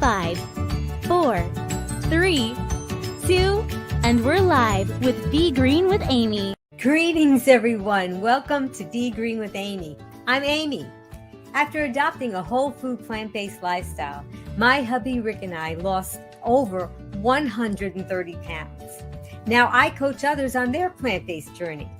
5, 4, 3, 2, and we're live with Be Green with Amy. Greetings, everyone. Welcome to Be Green with Amy. I'm Amy. After adopting a whole food plant-based lifestyle, my hubby Rick and I lost over 130 pounds. Now I coach others on their plant-based journey.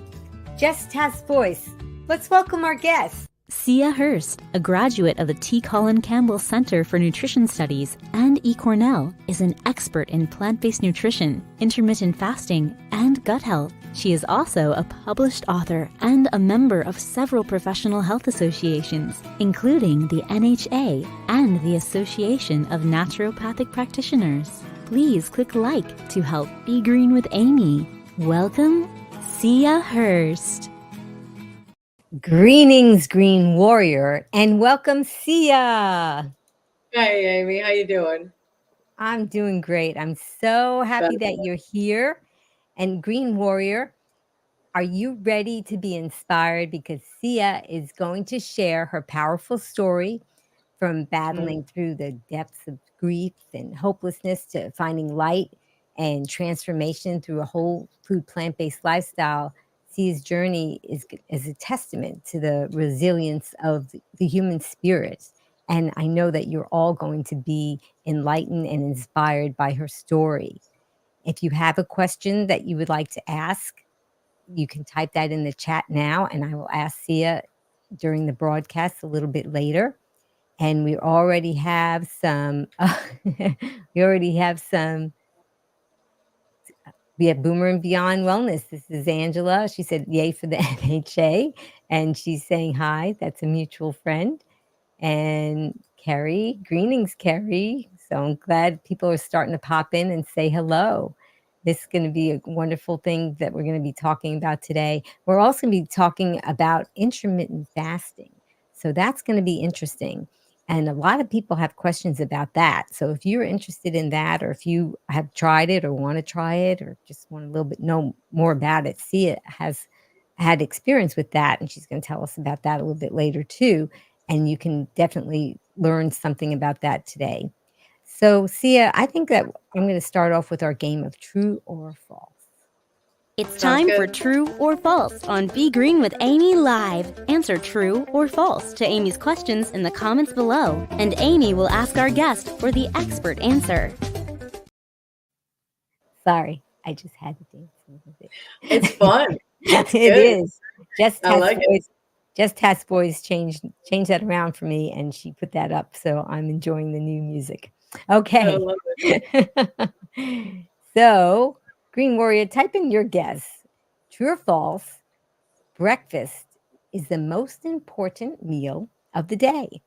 Just Task Voice. Let's welcome our guest. Sia Hurst, a graduate of the Colin Campbell Center for Nutrition Studies and eCornell, is an expert in plant-based nutrition, intermittent fasting, and gut health. She is also a published author and a member of several professional health associations, including the NHA and the Association of Naturopathic Practitioners. Please click like to help Be Green with Amy. Welcome, Sia Hurst. Greenings, Green Warrior, and welcome, Sia. Hey, Amy. How you doing? I'm doing great. I'm so happy that you're here. And Green Warrior, are you ready to be inspired? Because Sia is going to share her powerful story from battling through the depths of grief and hopelessness to finding light and transformation through a whole food plant-based lifestyle. Sia's journey is a testament to the resilience of the human spirit. And I know that you're all going to be enlightened and inspired by her story. If you have a question that you would like to ask, you can type that in the chat now, and I will ask Sia during the broadcast a little bit later. And we already have some, we have Boomer and Beyond Wellness. This is Angela. She said, yay for the NHA. And she's saying hi. That's a mutual friend. And Carrie, Greenings, Carrie. So I'm glad people are starting to pop in and say hello. This is going to be a wonderful thing that we're going to be talking about today. We're also going to be talking about intermittent fasting. So that's going to be interesting. And a lot of people have questions about that. So if you're interested in that, or if you have tried it or want to try it, or just want a little bit know more about it, Sia has had experience with that. And she's going to tell us about that a little bit later too. And you can definitely learn something about that today. So Sia, I think that I'm going to start off with our game of true or false. It's time for True or False on Be Green with Amy Live. Answer true or false to Amy's questions in the comments below, and Amy will ask our guest for the expert answer. Sorry, I just had to dance a little bit. It's fun. It is. Just Task Boys changed that around for me, and she put that up, so I'm enjoying the new music. Okay. I love it. So, Green Warrior, type in your guess. True or false, breakfast is the most important meal of the day.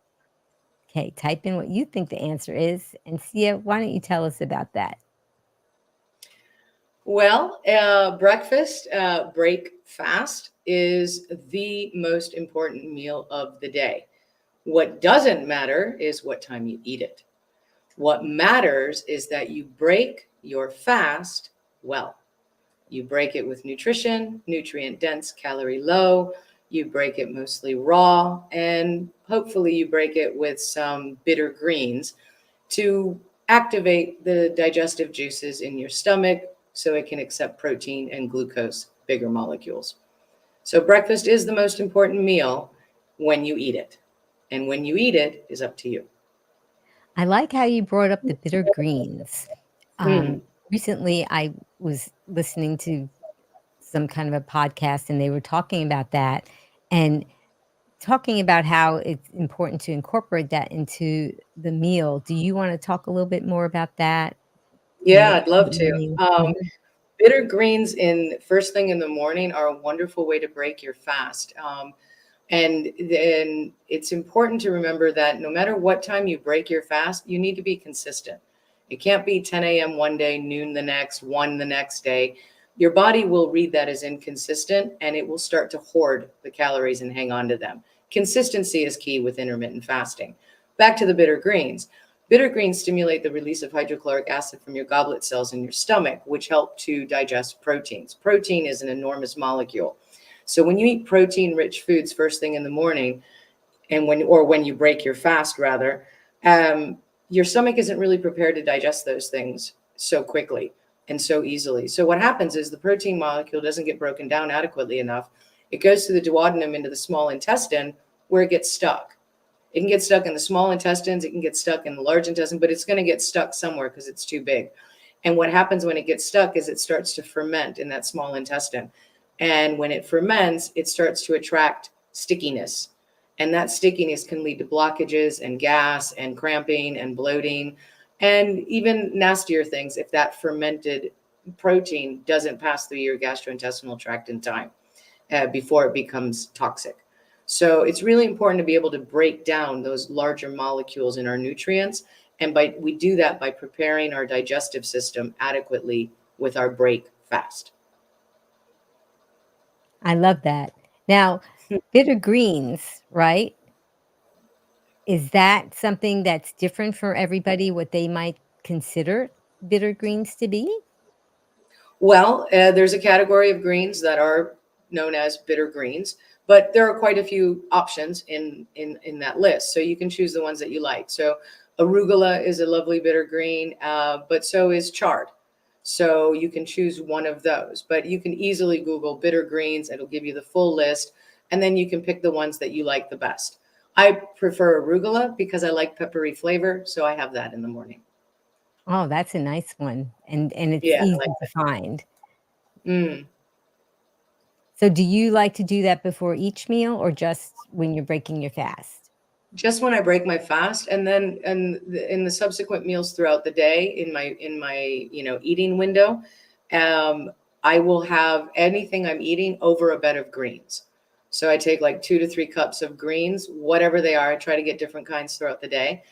Okay, type in what you think the answer is. And Sia, why don't you tell us about that? Well, breakfast, break fast, is the most important meal of the day. What doesn't matter is what time you eat it. What matters is that you break your fast well. You break it with nutrition, nutrient dense, calorie low. You break it mostly raw, and hopefully you break it with some bitter greens to activate the digestive juices in your stomach so it can accept protein and glucose, bigger molecules. So breakfast is the most important meal when you eat it. And when you eat it is up to you. I like how you brought up the bitter greens. Recently, I was listening to some kind of a podcast, and they were talking about that and talking about how it's important to incorporate that into the meal. Do you want to talk a little bit more about that? Yeah, I'd love to. Bitter greens in first thing in the morning are a wonderful way to break your fast. And then it's important to remember that no matter what time you break your fast, you need to be consistent. It can't be 10 a.m. one day, noon the next, 1 the next day. Your body will read that as inconsistent, and it will start to hoard the calories and hang on to them. Consistency is key with intermittent fasting. Back to the bitter greens. Bitter greens stimulate the release of hydrochloric acid from your goblet cells in your stomach, which help to digest proteins. Protein is an enormous molecule. So when you eat protein-rich foods first thing in the morning, and when you break your fast rather, your stomach isn't really prepared to digest those things so quickly and so easily. So what happens is the protein molecule doesn't get broken down adequately enough. It goes through the duodenum into the small intestine where it gets stuck. It can get stuck in the small intestines. It can get stuck in the large intestine, but it's going to get stuck somewhere because it's too big. And what happens when it gets stuck is it starts to ferment in that small intestine. And when it ferments, it starts to attract stickiness. And that stickiness can lead to blockages and gas and cramping and bloating and even nastier things if that fermented protein doesn't pass through your gastrointestinal tract in time before it becomes toxic. So it's really important to be able to break down those larger molecules in our nutrients. And we do that by preparing our digestive system adequately with our break fast. I love that. Now, bitter greens, right? Is that something that's different for everybody, what they might consider bitter greens to be? Well, there's a category of greens that are known as bitter greens, but there are quite a few options in that list. So you can choose the ones that you like. So arugula is a lovely bitter green, but so is chard. So you can choose one of those, but you can easily Google bitter greens. It'll give you the full list, and then you can pick the ones that you like the best. I prefer arugula because I like peppery flavor, so I have that in the morning. Oh, that's a nice one, and it's Yeah, I easy like to find. Mm. So do you like to do that before each meal or just when you're breaking your fast? Just when I break my fast, and then in the subsequent meals throughout the day in my eating window, I will have anything I'm eating over a bed of greens. So I take like 2 to 3 cups of greens, whatever they are. I try to get different kinds throughout the day,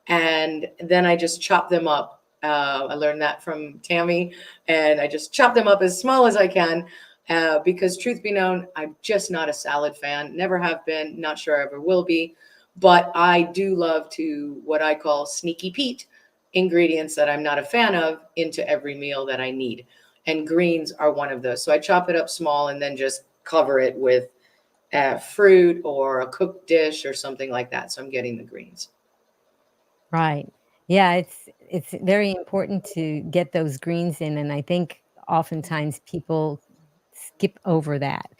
and then I just chop them up. I learned that from Tammy, and I just chop them up as small as I can. Because truth be known, I'm just not a salad fan. Never have been. Not sure I ever will be. But I do love to what I call sneaky Pete ingredients that I'm not a fan of into every meal that I need. And greens are one of those. So I chop it up small and then just cover it with fruit or a cooked dish or something like that. So I'm getting the greens. Right. Yeah, it's very important to get those greens in, and I think oftentimes people skip over that.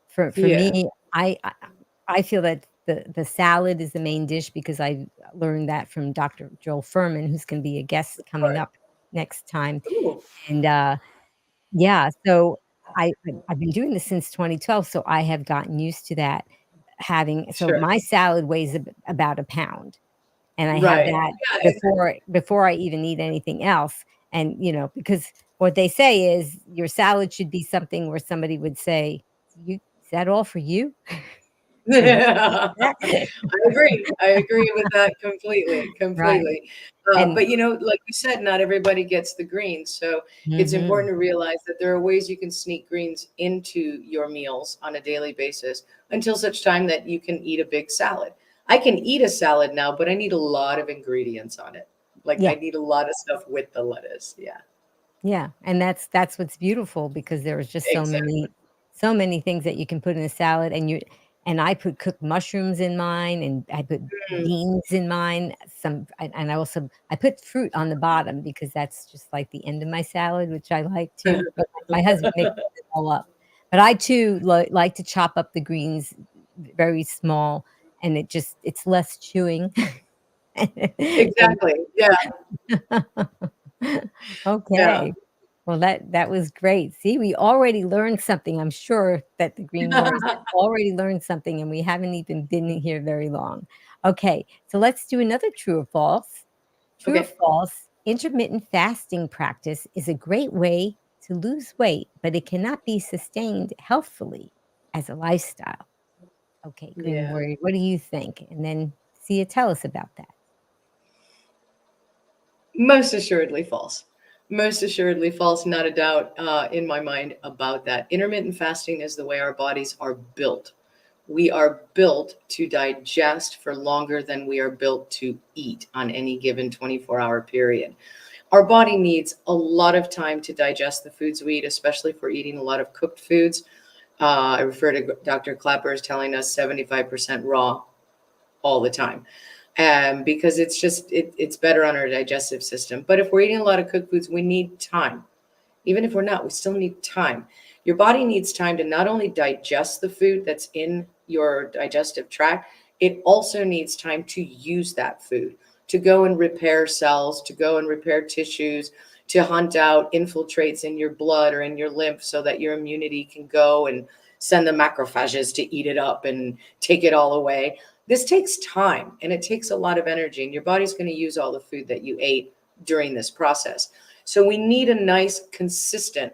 For Yeah, me, I feel that the salad is the main dish because I learned that from Dr. Joel Furman, who's going to be a guest coming right. up next time. Ooh, And yeah, so I've been doing this since 2012, so I have gotten used to that. Having so sure. my salad weighs about a pound, and I have Right. that Yeah. before I even eat anything else. And, because what they say is your salad should be something where somebody would say, "You is that all for you? Did you eat I that?" agree. I agree with that completely, Right. completely. And But like you said, not everybody gets the greens. So it's mhm. important to realize that there are ways you can sneak greens into your meals on a daily basis until such time that you can eat a big salad. I can eat a salad now, but I need a lot of ingredients on it. Like I Yeah. need a lot of stuff with the lettuce. Yeah, Yeah, and that's what's beautiful because there's just exactly. so many things that you can put in a salad, and I put cooked mushrooms in mine, and I put Mm. beans in mine, and I put fruit on the bottom because that's just like the end of my salad, which I like too, but my husband mixes it all up. But I too like to chop up the greens very small, and it's less chewing. And Exactly. Yeah, yeah. okay. Well, that was great. See, we already learned something. I'm sure that the green warriors have already learned something, and we haven't even been here very long. Okay, so let's do another true or false. True or Okay. false, intermittent fasting practice is a great way to lose weight, but it cannot be sustained healthfully as a lifestyle. Okay, green Yeah. warrior, what do you think? And then Sia, tell us about that. Most assuredly false. Most assuredly false, not a doubt in my mind about that. Intermittent fasting is the way our bodies are built. We are built to digest for longer than we are built to eat on any given 24-hour period. Our body needs a lot of time to digest the foods we eat, especially if we're eating a lot of cooked foods. I refer to Dr. Clapper as telling us 75% raw all the time. because it's better on our digestive system. But if we're eating a lot of cooked foods, we need time. Even if we're not, we still need time. Your body needs time to not only digest the food that's in your digestive tract, it also needs time to use that food, to go and repair cells, to go and repair tissues, to hunt out infiltrates in your blood or in your lymph so that your immunity can go and send the macrophages to eat it up and take it all away. This takes time and it takes a lot of energy, and your body's going to use all the food that you ate during this process. So we need a nice, consistent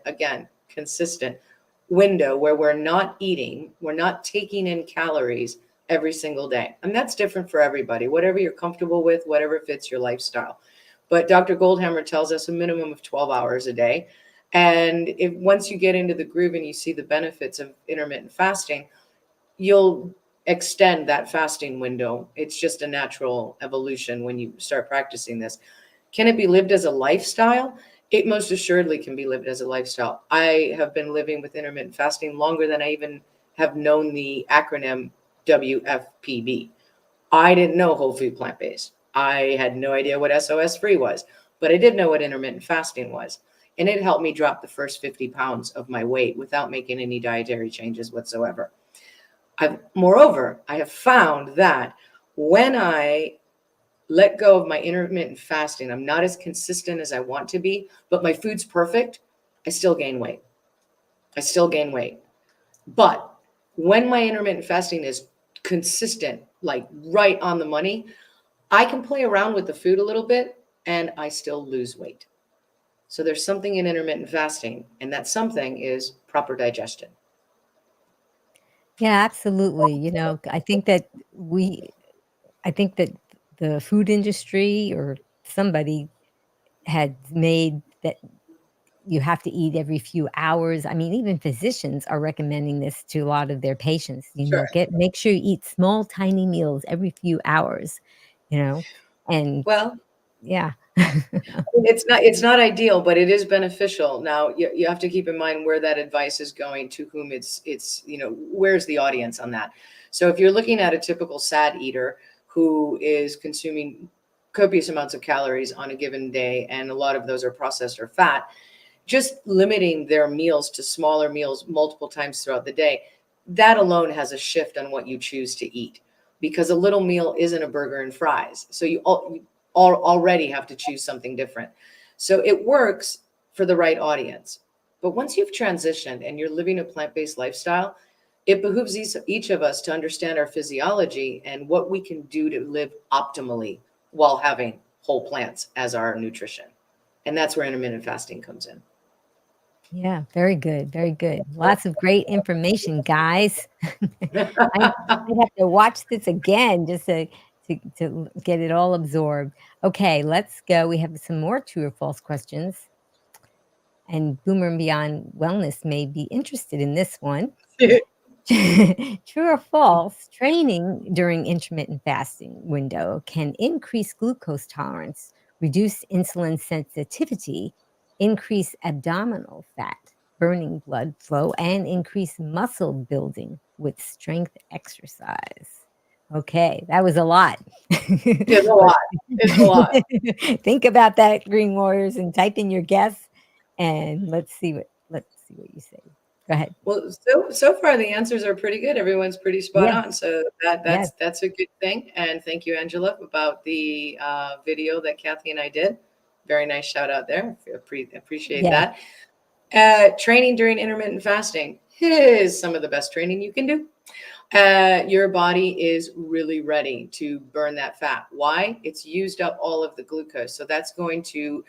window where we're not taking in calories every single day. And that's different for everybody, whatever you're comfortable with, whatever fits your lifestyle. But Dr. Goldhammer tells us a minimum of 12 hours a day. And if once you get into the groove and you see the benefits of intermittent fasting, you'll extend that fasting window. It's just a natural evolution when you start practicing this. Can it be lived as a lifestyle? It most assuredly can be lived as a lifestyle. I have been living with intermittent fasting longer than I even have known the acronym WFPB. I didn't know whole food plant-based. I had no idea what SOS free was, but I did know what intermittent fasting was. And it helped me drop the first 50 pounds of my weight without making any dietary changes whatsoever. Moreover, I have found that when I let go of my intermittent fasting, I'm not as consistent as I want to be, but my food's perfect, I still gain weight. But when my intermittent fasting is consistent, like right on the money, I can play around with the food a little bit and I still lose weight. So there's something in intermittent fasting, and that something is proper digestion. Yeah, absolutely. I think that the food industry or somebody had made that you have to eat every few hours. I mean, even physicians are recommending this to a lot of their patients. Sure. Make sure you eat small, tiny meals every few hours, and Well, yeah. it's not ideal, but it is beneficial. Now, you have to keep in mind where that advice is going, to whom where's the audience on that? So if you're looking at a typical SAD eater who is consuming copious amounts of calories on a given day, and a lot of those are processed or fat, just limiting their meals to smaller meals multiple times throughout the day, that alone has a shift on what you choose to eat, because a little meal isn't a burger and fries. So you already have to choose something different. So it works for the right audience. But once you've transitioned and you're living a plant-based lifestyle, it behooves each of us to understand our physiology and what we can do to live optimally while having whole plants as our nutrition. And that's where intermittent fasting comes in. Yeah, very good, very good. Lots of great information, guys. I have to watch this again just to get it all absorbed. Okay, let's go. We have some more true or false questions. And Boomer and Beyond Wellness may be interested in this one. True or false, training during intermittent fasting window can increase glucose tolerance, reduce insulin sensitivity, increase abdominal fat, burning blood flow, and increase muscle building with strength exercise. Okay, that was a lot. It's a lot. It's a lot. Think about that, Green Warriors, and type in your guess, and let's see what you say. Go ahead. Well, so far the answers are pretty good. Everyone's pretty spot Yeah. on. So that's a good thing. And thank you, Angela, about the video that Kathy and I did. Very nice shout out there. Appreciate that. Training during intermittent fasting is some of the best training you can do. Your body is really ready to burn that fat. Why? It's used up all of the glucose. So that's going to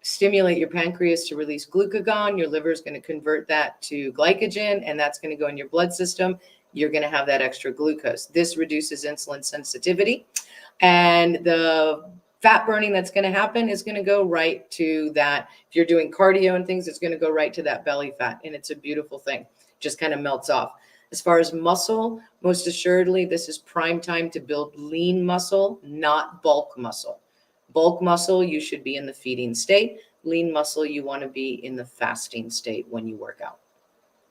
stimulate your pancreas to release glucagon. Your liver is going to convert that to glycogen, and that's going to go in your blood system. You're going to have that extra glucose. This reduces insulin sensitivity, and the fat burning that's going to happen is going to go right to that. If you're doing cardio and things, it's going to go right to that belly fat, and it's a beautiful thing. Just kind of melts off. As far as muscle, most assuredly, this is prime time to build lean muscle, not bulk muscle. Bulk muscle, you should be in the feeding state. Lean muscle, you want to be in the fasting state when you work out.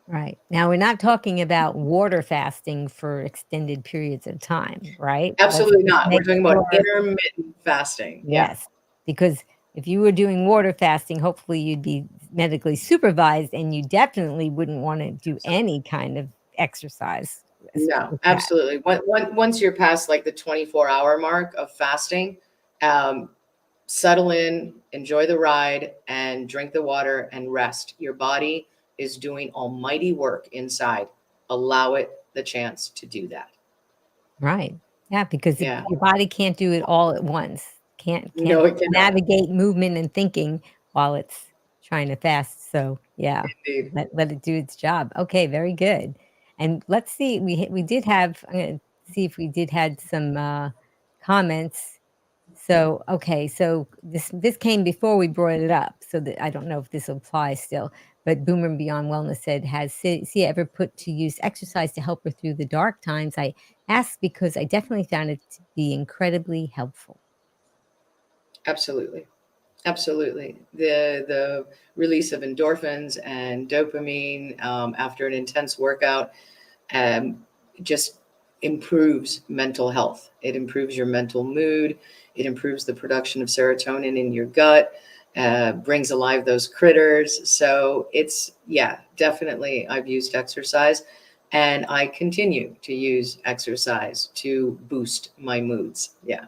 Right. Now, we're not talking about water fasting for extended periods of time, right? Let's Absolutely just not. We're make talking about sure. intermittent fasting. Yeah. Yes, because if you were doing water fasting, hopefully you'd be medically supervised, and you definitely wouldn't wanna do any kind of exercise No, with that. absolutely. Once you're past like the 24-hour mark of fasting, um, settle in, enjoy the ride, and drink the water and rest. Your body is doing almighty work inside. Allow it the chance to do that. Right. Yeah, because Yeah. your body can't do it all at once. Can't No, it cannot. navigate movement and thinking while it's trying to fast. So, yeah, Indeed. let it do its job. Okay, very good. And let's see, we did have, I'm gonna see if we did had some, comments. So, okay, so this came before we brought it up, so that I don't know if this applies still, but Boomer and Beyond Wellness said, "Has Sia ever put to use exercise to help her through the dark times?" I asked because I definitely found it to be incredibly helpful. Absolutely. Absolutely. The release of endorphins and dopamine after an intense workout um, just improves mental health. It improves your mental mood. It improves the production of serotonin in your gut, brings alive those critters. So it's, yeah, definitely I've used exercise and I continue to use exercise to boost my moods. Yeah.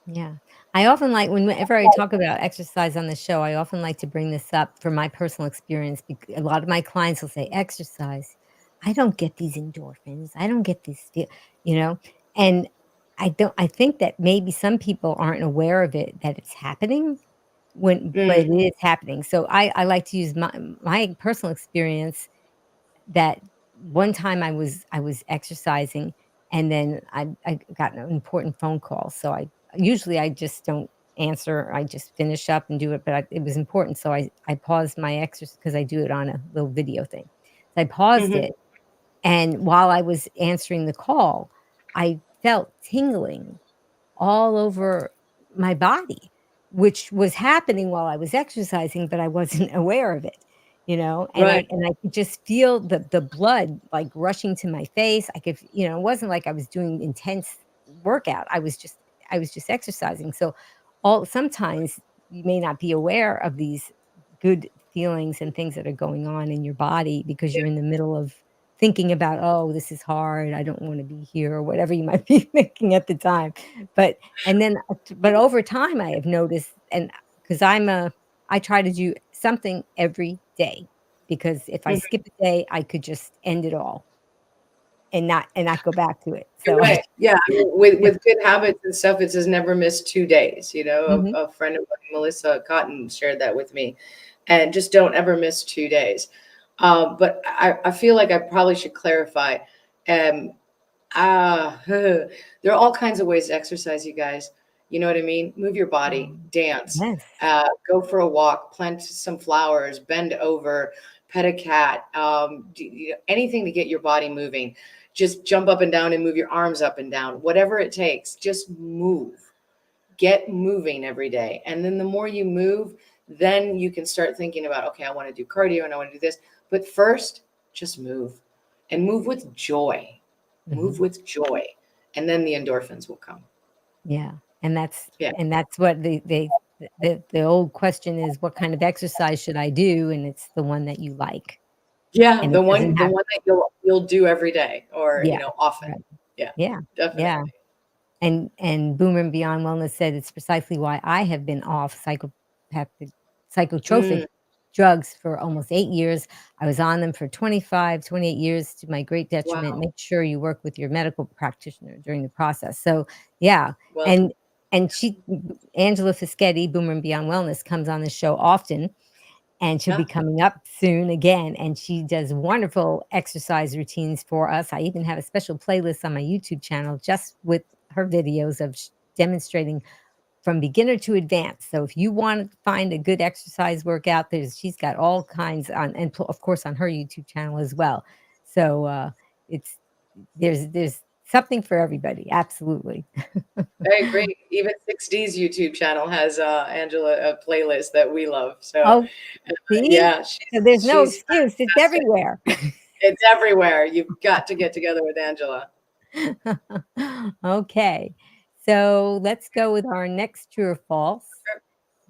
Yeah. I often like whenever I talk about exercise on the show, I often like to bring this up from my personal experience. A lot of my clients will say, "Exercise, I don't get these endorphins. I don't get these feel," you know, and I don't. I think that maybe some people aren't aware of it that it's happening but Mm, it is happening. So I like to use my personal experience that one time I was exercising, and then I got an important phone call, so I just don't answer, I just finish up and do it, but it was important, so I paused my exercise because I do it on a little video thing. So I paused mhm. it, and while I was answering the call, I felt tingling all over my body, which was happening while I was exercising, but I wasn't aware of it, and Right. I could just feel the blood, like, rushing to my face. I could it wasn't like I was doing intense workout. I was just exercising. So, all sometimes you may not be aware of these good feelings and things that are going on in your body because you're in the middle of thinking about, "Oh, this is hard. I don't wanna be here," or whatever you might be thinking at the time. But and then but over time, I have noticed, and because I try to do something every day, because if I Mhm. skip a day, I could just end it all and not go back to it. You're So I right. Yeah, I mean, with good habits and stuff, it says never miss 2 days, you know? Mhm. A friend of mine, Melissa Cotton, shared that with me, and just don't ever miss 2 days. But I feel like I probably should clarify, um, there are all kinds of ways to exercise, you guys. You know what I mean? Move your body, dance, Yes. go for a walk, plant some flowers, bend over, pet a cat, anything to get your body moving. Just jump up and down and move your arms up and down, whatever it takes. Just move. Get moving every day. And then the more you move, then you can start thinking about, okay, I want to do cardio and I want to do this. But first, just move and move with joy. Move Mhm. with joy. And then the endorphins will come. Yeah, and that's Yeah. and that's what the old question is, "What kind of exercise should I do?" And it's the one that you like, Yeah. and The it one doesn't the have. one that you'll do every day or Yeah, often. right. Yeah, Yeah, definitely. yeah. And Boomer and Beyond Wellness said it's precisely why I have been off psychotropic Mm, drugs for almost 8 years. I was on them for 25, 28 years to my great detriment. wow. Make sure you work with your medical practitioner during the process. So, yeah, Well, and Angela Fischetti, Boomer and Beyond Wellness, comes on the show often, and she'll be yeah. coming up soon again, and she does wonderful exercise routines for us. I even have a special playlist on my YouTube channel just with her videos of demonstrating from beginner to advanced. So if you want to find a good exercise workout, she's got all kinds on, and of course on her YouTube channel as well. So it's there's something for everybody. Absolutely. I agree. Even 6D's YouTube channel has Angela a playlist that we love. So Oh, see? yeah, So there's no she's excuse. It's fantastic. everywhere. It's everywhere. You've got to get together with Angela. Okay. So let's go with our next true or false.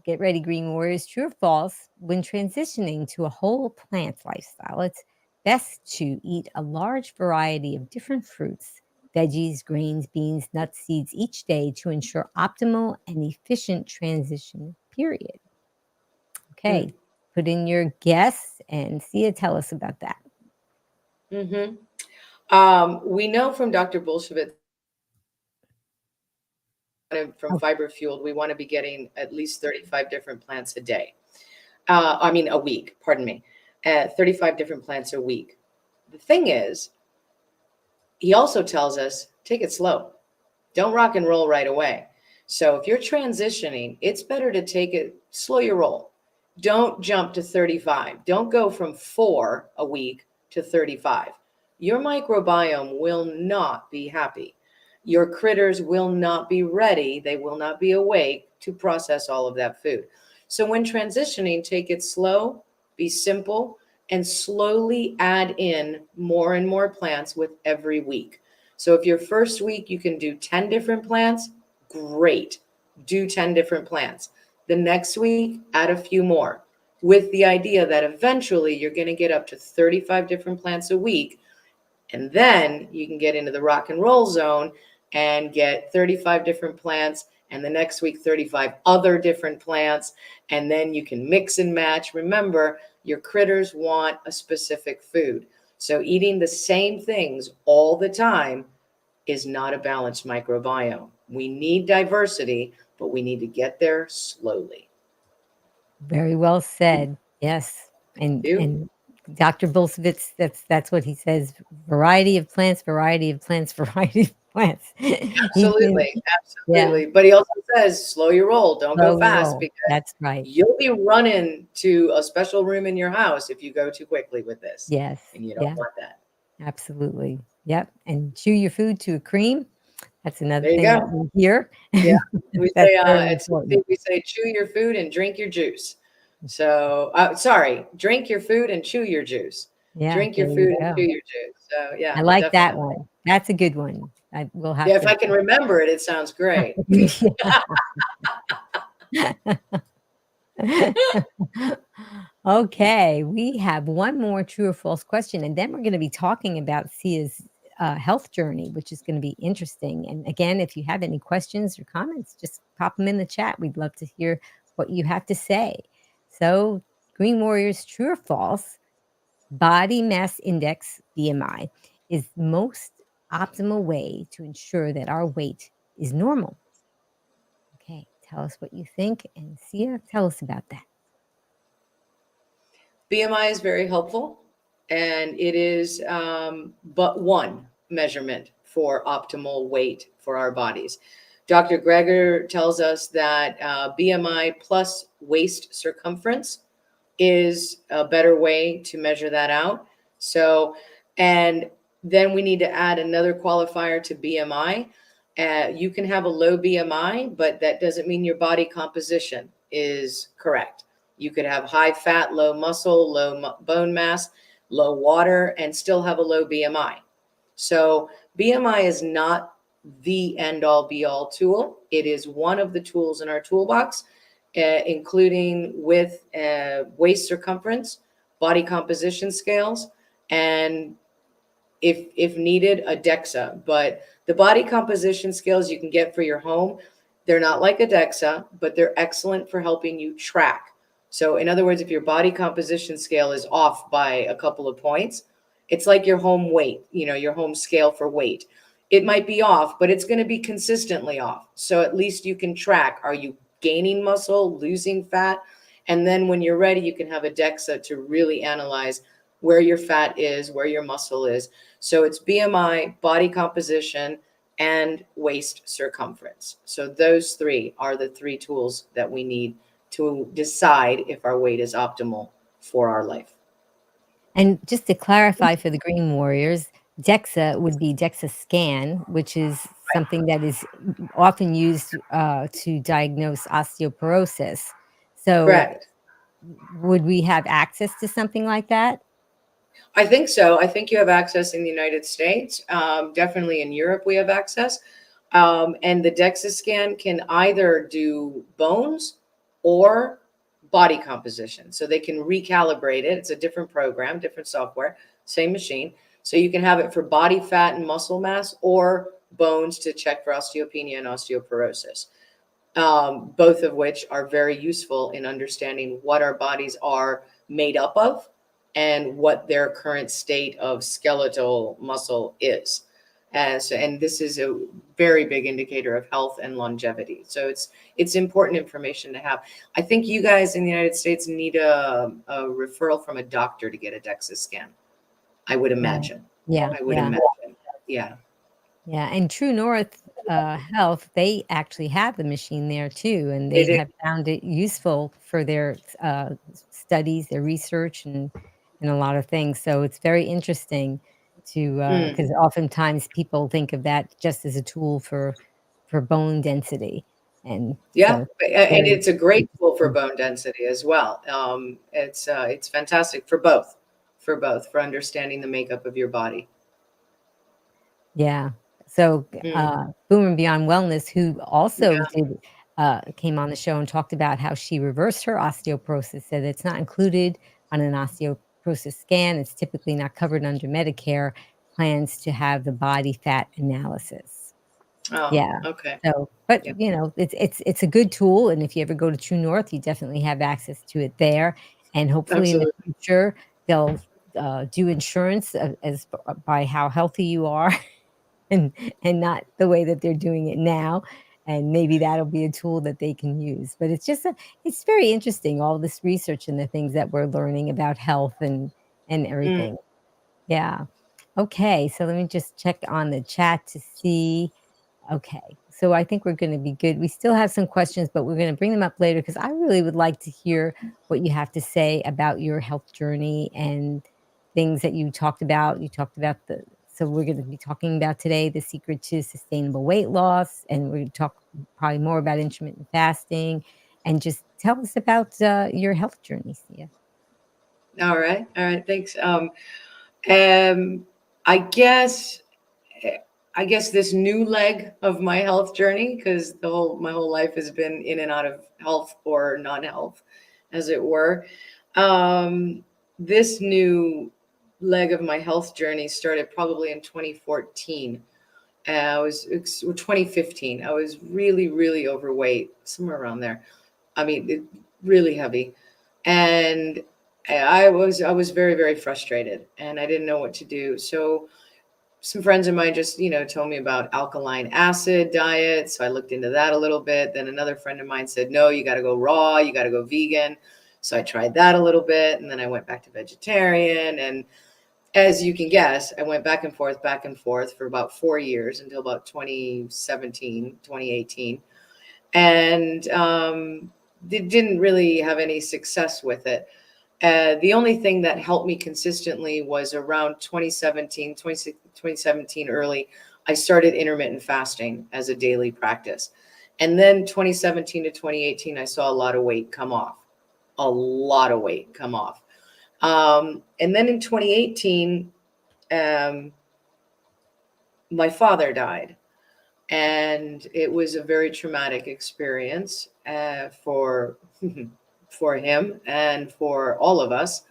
Get ready, Green Warriors. True or false? When transitioning to a whole plant lifestyle, it's best to eat a large variety of different fruits, veggies, grains, beans, nuts, seeds each day to ensure optimal and efficient transition period. Okay. Put in your guess and Sia, tell us about that. We know from Dr. Bolshevitz from Oh, Fiber Fueled, we want to be getting at least 35 different plants a day. A week, pardon me. 35 different plants a week. The thing is, he also tells us, take it slow. Don't rock and roll right away. So if you're transitioning, it's better to take it, slow your roll. Don't jump to 35. Don't go from 4 a week to 35. Your microbiome will not be happy. Your critters will not be ready. They will not be awake to process all of that food. So when transitioning, take it slow, be simple, and slowly add in more and more plants with every week. So if your first week you can do 10 different plants, great. Do 10 different plants. The next week, add a few more, with the idea that eventually you're going to get up to 35 different plants a week. And then you can get into the rock and roll zone and get 35 different plants. And the next week, 35 other different plants. And then you can mix and match. Remember, your critters want a specific food. So eating the same things all the time is not a balanced microbiome. We need diversity, but we need to get there slowly. very well said. Yes. And Dr. Bolsevitz, that's what he says. Variety of plants, variety of plants, variety of plants. Absolutely. Absolutely. Yeah. But he also says, slow your roll. Don't go fast, because that's right. You'll be running to a special room in your house if you go too quickly with this. Yes. And you don't want that. Absolutely. Yep. And chew your food to a cream. That's another thing that we hear. Yeah. We say chew your food and drink your juice. So, drink your food and chew your juice. Yeah, drink your food and chew your juice. So, yeah. I like that one. That's a good one. I will have to. If I can remember it, it sounds great. Okay, we have one more true or false question, and then we're going to be talking about Sia's health journey, which is going to be interesting. And again, if you have any questions or comments, just pop them in the chat. We'd love to hear what you have to say. So, Green Warriors, true or false? Body mass index, BMI, is the most optimal way to ensure that our weight is normal. Okay, tell us what you think. And Sia, tell us about that. BMI is very helpful, and it is but one measurement for optimal weight for our bodies. Dr. Greger tells us that BMI plus waist circumference is a better way to measure that out. So, and then we need to add another qualifier to BMI. You can have a low BMI, but that doesn't mean your body composition is correct. You could have high fat, low muscle, low bone mass, low water, and still have a low BMI. So BMI is not the end-all be-all tool. It is one of the tools in our toolbox, including with waist circumference, body composition scales, and if needed, a DEXA. But the body composition scales you can get for your home, they're not like a DEXA, but they're excellent for helping you track. So in other words, if your body composition scale is off by a couple of points, it's like your home weight, your home scale for weight. It might be off, but it's going to be consistently off. So at least you can track, are you gaining muscle, losing fat? And then when you're ready, you can have a DEXA to really analyze where your fat is, where your muscle is. So it's BMI, body composition, and waist circumference. So those three are the three tools that we need to decide if our weight is optimal for our life. And just to clarify for the Green Warriors, DEXA would be DEXA scan, which is something that is often used to diagnose osteoporosis. So correct. Would we have access to something like that? I think so. I think you have access in the United States. Definitely in Europe, we have access. And the DEXA scan can either do bones or body composition. So they can recalibrate it. It's a different program, different software, same machine. So you can have it for body fat and muscle mass or bones to check for osteopenia and osteoporosis, both of which are very useful in understanding what our bodies are made up of and what their current state of skeletal muscle is. And this is a very big indicator of health and longevity. So it's important information to have. I think you guys in the United States need a referral from a doctor to get a DEXA scan. I would imagine. Yeah. I would Yeah. imagine. Yeah. Yeah. And True North Health, they actually have the machine there too, and They they do. have found it useful for their studies, their research, and a lot of things. So it's very interesting to because oftentimes people think of that just as a tool for bone density, and Yeah, so and very it's a great tool for interesting. bone density as well. It's fantastic for both, for understanding the makeup of your body. Yeah. So, Mm, Boom and Beyond Wellness, who also yeah. did came on the show and talked about how she reversed her osteoporosis, said it's not included on an osteoporosis scan. It's typically not covered under Medicare, plans to have the body fat analysis. Oh, Yeah. okay. So, but Yeah, it's a good tool, and if you ever go to True North, you definitely have access to it there. And hopefully in the absolutely. future, they'll do insurance as by how healthy you are, and not the way that they're doing it now. And maybe that'll be a tool that they can use. But it's very interesting, all this research and the things that we're learning about health and Mm, everything. Yeah. Okay. So let me just check on the chat to see. Okay. So I think we're going to be good. We still have some questions, but we're going to bring them up later because I really would like to hear what you have to say about your health journey and things that you talked about. You talked about so we're going to be talking about today the secret to sustainable weight loss. And we're going to talk probably more about intermittent fasting, and just tell us about your health journey, Sia. all right. All right. Thanks. Um, I guess I guess this new leg of my health journey, because my whole life has been in and out of health or non-health, as it were. Um, this new leg of my health journey started probably in 2014. 2015. I was really, really overweight, somewhere around there. I mean, really heavy, and I was very, very frustrated, and I didn't know what to do. So some friends of mine just, told me about alkaline acid diet. So I looked into that a little bit. Then another friend of mine said, no, you got to go raw, you got to go vegan. So I tried that a little bit. And then I went back to vegetarian. And as you can guess, I went back and forth for about 4 years until about 2017, 2018. And didn't really have any success with it. The only thing that helped me consistently was around 2017 early. I started intermittent fasting as a daily practice. And then 2017 to 2018, I saw a lot of weight come off, a lot of weight come off. And then in 2018, my father died. And it was a very traumatic experience for for him and for all of us.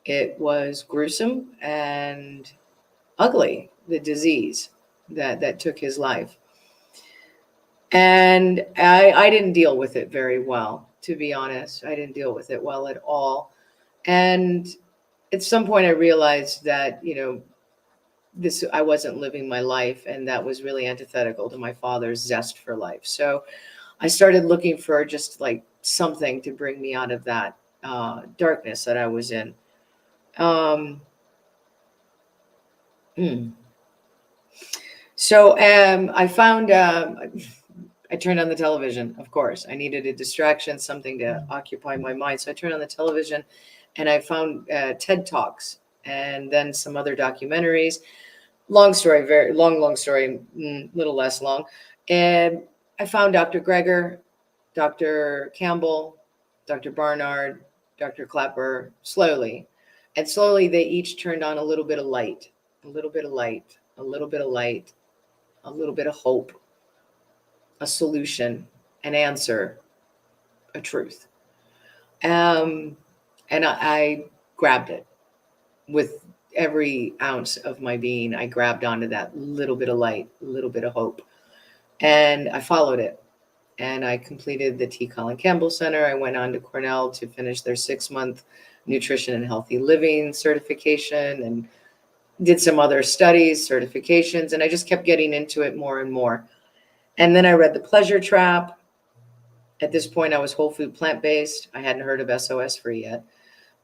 It was gruesome and ugly, the disease that took his life. And I didn't deal with it very well, to be honest. I didn't deal with it well at all. And at some point I realized that, this I wasn't living my life, and that was really antithetical to my father's zest for life. So I started looking for just like something to bring me out of that darkness that I was in. Um, hmm. So I found I turned on the television. Of course, I needed a distraction, something to occupy my mind. So I turned on the television, and I found TED Talks, and then some other documentaries. Long story, very long story, little less long. And I found Dr. Greger, Dr. Campbell, Dr. Barnard, Dr. Clapper slowly. And slowly they each turned on a little bit of light, a little bit of light, a little bit of light, a little bit of hope, a solution, an answer, a truth. Um, and I grabbed it with every ounce of my being. I grabbed onto that little bit of light, a little bit of hope, and I followed it. And I completed the Colin Campbell Center. I went on to Cornell to finish their 6-month nutrition and healthy living certification, and did some other studies, certifications, and I just kept getting into it more and more. And then I read The Pleasure Trap. At this point, I was whole food plant-based. I hadn't heard of SOS free yet.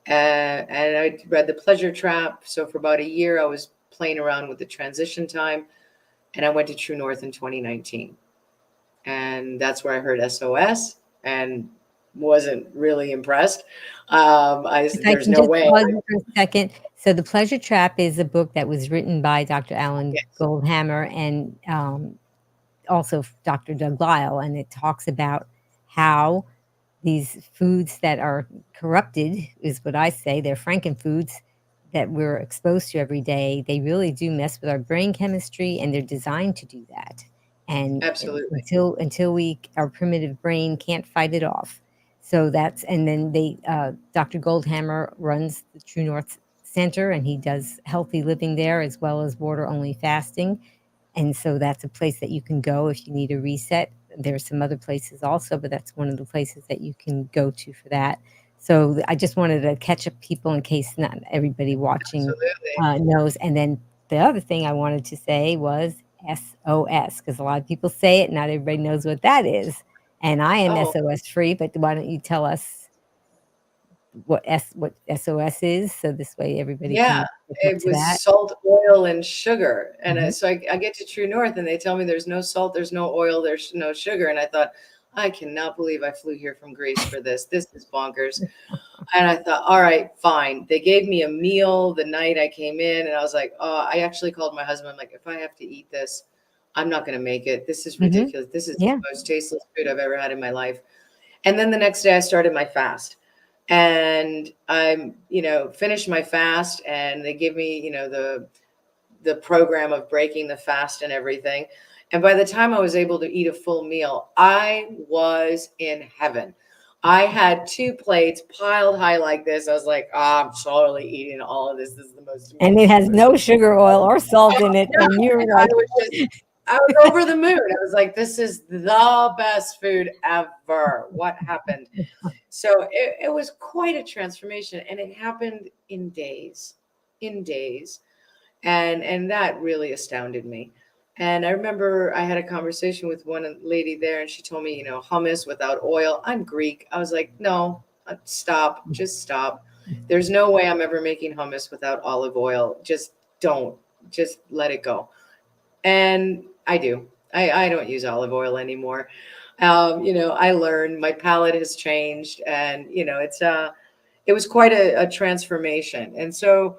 And I read The Pleasure Trap. So for about a year, I was playing around with the transition time. And I went to True North in 2019. And that's where I heard SOS and wasn't really impressed. There's no way. Pause you for a second. So The Pleasure Trap is a book that was written by Dr. Alan Yes. Goldhammer and also Dr. Doug Lyle. And it talks about how these foods that are corrupted, is what I say, they're frankenfoods that we're exposed to every day. They really do mess with our brain chemistry, and they're designed to do that. And Absolutely. until our primitive brain can't fight it off. So that's, and then Dr. Goldhammer runs the True North Center, and he does healthy living there as well as water only fasting. And so that's a place that you can go if you need a reset. There's some other places also, but that's one of the places that you can go to for that. So I just wanted to catch up people in case not everybody watching knows. And then the other thing I wanted to say was SOS, because a lot of people say it, not everybody knows what that is. And I am SOS free, but why don't you tell us what SOS is, so this way everybody can it was that. Salt, oil, and sugar. And so I get to True North and they tell me there's no salt, there's no oil, there's no sugar. And I thought, I cannot believe I flew here from Greece for this. This is bonkers. And I thought, all right, fine. They gave me a meal the night I came in, and I was like, I actually called my husband. I'm like, if I have to eat this, I'm not going to make it. This is ridiculous. This is the most tasteless food I've ever had in my life. And then the next day I started my fast. And I'm, finished my fast, and they give me, the program of breaking the fast and everything. And by the time I was able to eat a full meal, I was in heaven. I had 2 plates piled high like this. I was like, I'm totally eating all of this. This is the most amazing. And it has no sugar, oil, or salt in it. And you're like, I was over the moon. I was like, this is the best food ever. What happened? So it was quite a transformation, and it happened in days. And that really astounded me. And I remember I had a conversation with one lady there, and she told me, hummus without oil. I'm Greek. I was like, no, stop, just stop. There's no way I'm ever making hummus without olive oil. Just don't, just let it go. And I do. I don't use olive oil anymore. I learned, my palate has changed, and, it was quite a transformation. And so,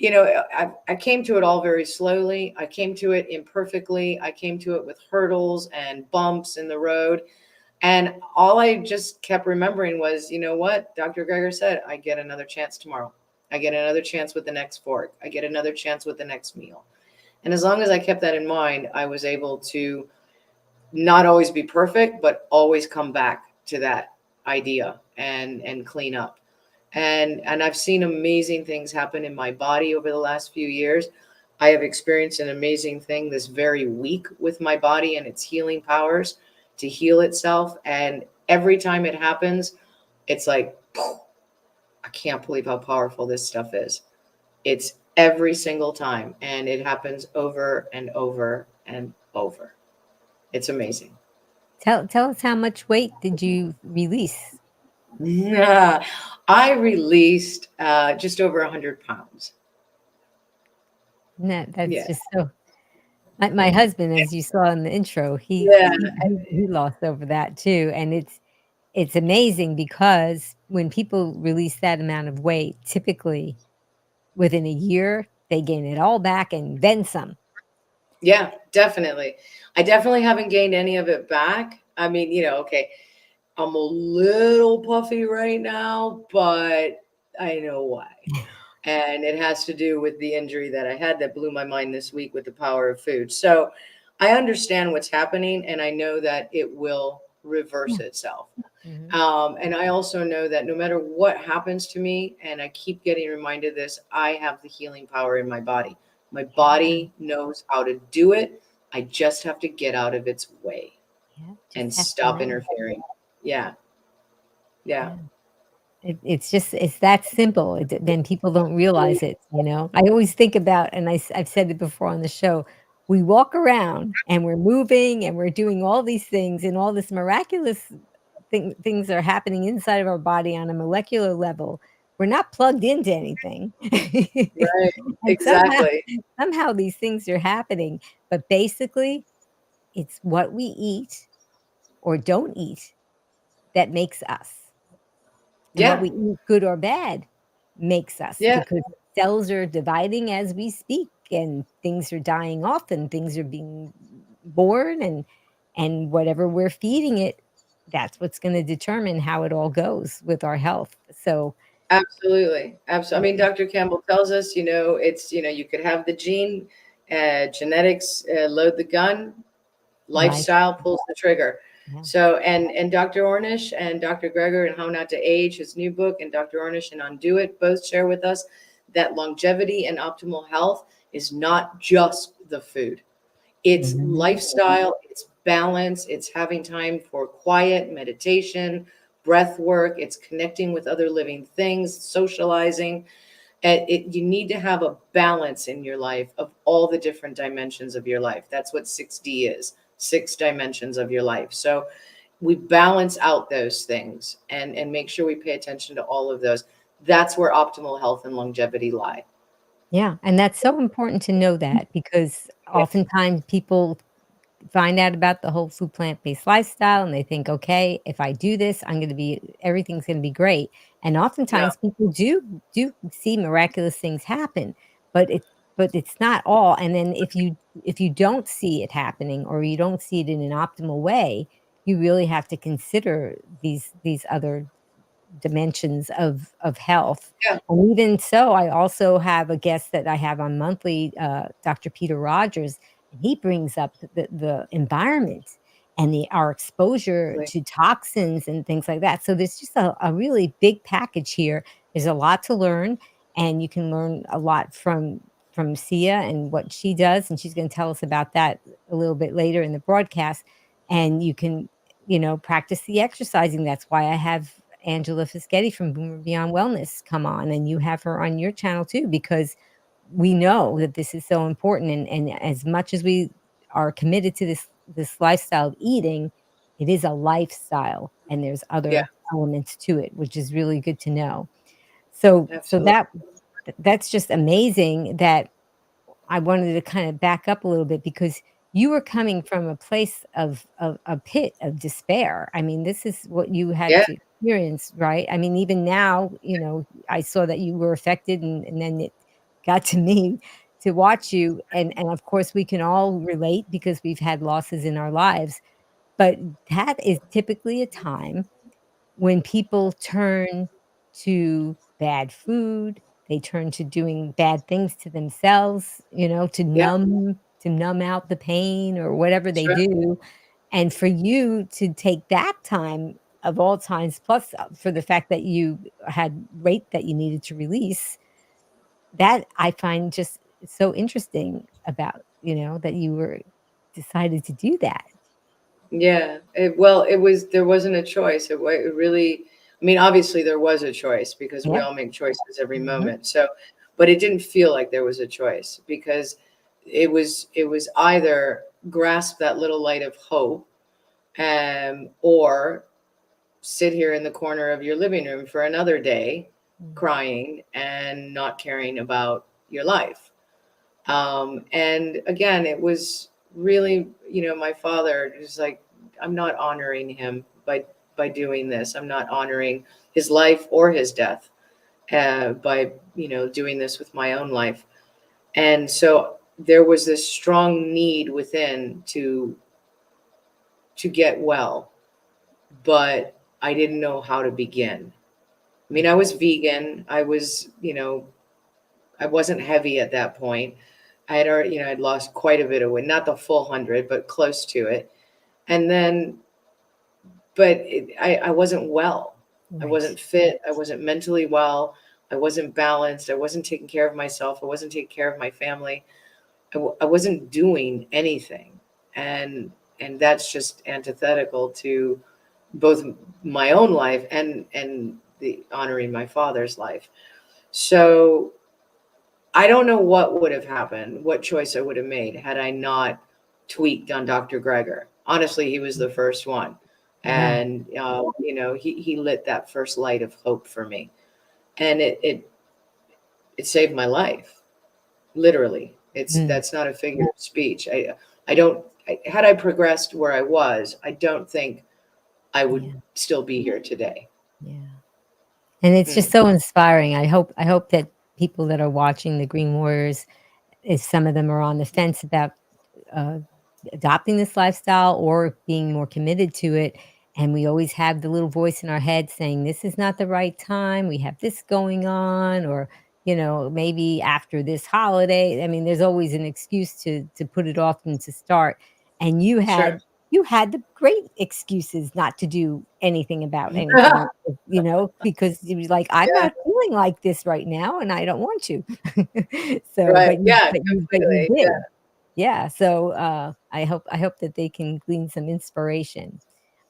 I came to it all very slowly. I came to it imperfectly. I came to it with hurdles and bumps in the road. And all I just kept remembering was, you know what? Dr. Greger said, I get another chance tomorrow. I get another chance with the next fork. I get another chance with the next meal. And as long as I kept that in mind, I was able to not always be perfect, but always come back to that idea and clean up. And I've seen amazing things happen in my body over the last few years. I have experienced an amazing thing this very week with my body and its healing powers to heal itself. And every time it happens, it's like, I can't believe how powerful this stuff is. It's every single time. And it happens over and over and over. It's amazing. Tell us, how much weight did you release? I released just over 100 pounds. That's just so. My husband, as you saw in the intro, he lost over that too, and it's amazing because when people release that amount of weight, typically within a year they gain it all back and then some. Yeah, definitely. I definitely haven't gained any of it back. I mean, okay, I'm a little puffy right now, but I know why. And it has to do with the injury that I had that blew my mind this week with the power of food. So I understand what's happening, and I know that it will reverse itself. Mhm. And I also know that no matter what happens to me, and I keep getting reminded of this, I have the healing power in my body. My body knows how to do it. I just have to get out of its way Yeah, and just have to stop know. interfering. Yeah. Yeah. Yeah. It's just it's that simple. Then people don't realize it. I always think about, and I've said it before on the show. We walk around and we're moving and we're doing all these things, and all this miraculous things are happening inside of our body on a molecular level. We're not plugged into anything, Right. and Exactly. somehow these things are happening. But basically, it's what we eat or don't eat that makes us. And what Yeah. we eat, good or bad, makes us, Yeah. because cells are dividing as we speak, and things are dying off, and things are being born, and whatever we're feeding it, that's what's gonna determine how it all goes with our health. So, Absolutely. Absolutely. I mean, yeah, Dr. Campbell tells us, it's, you could have the gene, genetics, load the gun, life, lifestyle pulls the trigger. yeah, So, and Dr. Ornish and Dr. Greger and How Not to Age, his new book, and Dr. Ornish and Undo It both share with us that longevity and optimal health is not just the food. It's mhm, lifestyle, it's balance, it's having time for quiet meditation, breath work, it's connecting with other living things, socializing. And you need to have a balance in your life of all the different dimensions of your life. That's what 6D is, 6 dimensions of your life. So we balance out those things and make sure we pay attention to all of those. That's where optimal health and longevity lie. yeah, and that's so important to know that, because Yeah. oftentimes people find out about the whole food plant-based lifestyle, and they think, "Okay, if I do this, everything's gonna be great." And No. oftentimes people do see miraculous things happen, but it's not all. And then if you don't see it happening, or you don't see it in an optimal way, you really have to consider these other dimensions of health. Yeah. And even so, I also have a guest that I have on monthly, Dr. Peter Rogers, and he brings up the environment and our exposure Exactly. to toxins and things like that. So there's just a really big package here. There's a lot to learn, and you can learn a lot from Sia and what she does, and she's going to tell us about that a little bit later in the broadcast. And you can, practice the exercising. That's why I have Angela Fischetti from Boomer Beyond Wellness come on, and you have her on your channel too, because we know that this is so important. And as much as we are committed to this lifestyle of eating, it is a lifestyle, and there's Yeah. other elements to it, which is really good to know. So Absolutely. that's just amazing. That I wanted to kind of back up a little bit, because you were coming from a place of a pit of despair. I mean, this is what you had Yeah. to experience, right? I mean, even now, I saw that you were affected, and then it got to me to watch you. And of course, we can all relate because we've had losses in our lives. But that is typically a time when people turn to bad food, they turn to doing bad things to themselves, Yeah. to numb out the pain or whatever they Sure. do. And for you to take that time of all times, plus for the fact that you had weight that you needed to release, that I find just so interesting about, that you were decided to do that. Yeah. Well, there wasn't a choice. It really, I mean, obviously there was a choice because we Yeah. all make choices every Mhm. moment. So, but it didn't feel like there was a choice because it was either grasp that little light of hope, or sit here in the corner of your living room for another day Mm. crying and not caring about your life. And again, it was really, my father was like, I'm not honoring him by doing this. I'm not honoring his life or his death by doing this with my own life. And so there was this strong need within to get well, but I didn't know how to begin. I mean, I was vegan. I was, I wasn't heavy at that point. I had already, you know, I'd lost quite a bit of weight, not the full 100, but close to it. And then, I wasn't well. I Right. wasn't fit. I wasn't mentally well. I wasn't balanced. I wasn't taking care of myself. I wasn't taking care of my family. I wasn't doing anything. And that's just antithetical to both my own life and the honoring my father's life. So I don't know what would have happened, what choice I would have made had I not tweaked on Dr. Greger. Honestly, he was the first one. Yeah. And, you know, he lit that first light of hope for me. And it saved my life, literally. That's not a figure of speech. Had I progressed where I was, I don't think I would Yeah. still be here today. Yeah. And it's just Mm, so inspiring. I hope that people that are watching the Green Warriors, if some of them are on the fence about uh, adopting this lifestyle or being more committed to it. And we always have the little voice in our head saying, this is not the right time. We have this going on, or, maybe after this holiday. I mean, there's always an excuse to put it off and to start. And sure. you had the great excuses not to do anything about anything, because you was like, I'm Yeah, not feeling like this right now and I don't want to. So, right. but you Yeah, but you but you completely. Yeah, did. Yeah, so, I hope that they can glean some inspiration.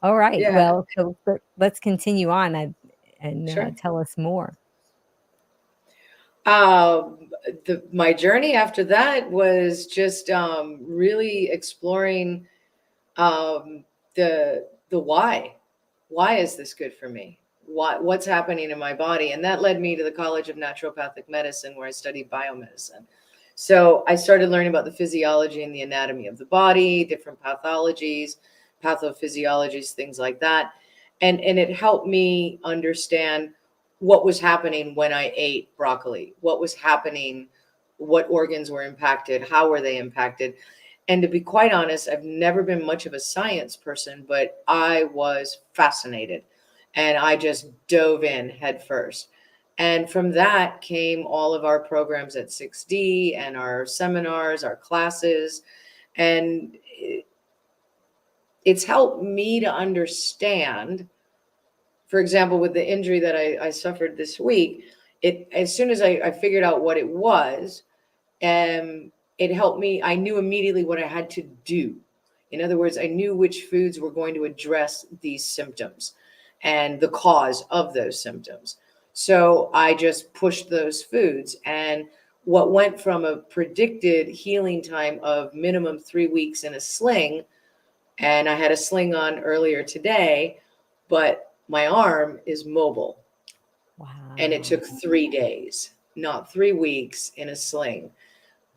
All right, yeah, well, so let's continue on and sure. tell us more. Um, my journey after that was just really exploring um, the why. Why is this good for me? What's happening in my body? And that led me to the College of Naturopathic Medicine, where I studied biomedicine. So I started learning about the physiology and the anatomy of the body, different pathologies, pathophysiologies, things like that. And it helped me understand what was happening when I ate broccoli, what was happening, what organs were impacted, how were they impacted. And to be quite honest, I've never been much of a science person, but I was fascinated and I just dove in head first. And from that came all of our programs at 6D and our seminars, our classes. And it's helped me to understand, for example, with the injury that I suffered this week, as soon as I figured out what it was, it helped me. I knew immediately what I had to do. In other words, I knew which foods were going to address these symptoms and the cause of those symptoms. So I just pushed those foods. And what went from a predicted healing time of minimum 3 weeks in a sling, and I had a sling on earlier today, but my arm is mobile. And it Wow. took 3 days, not 3 weeks in a sling.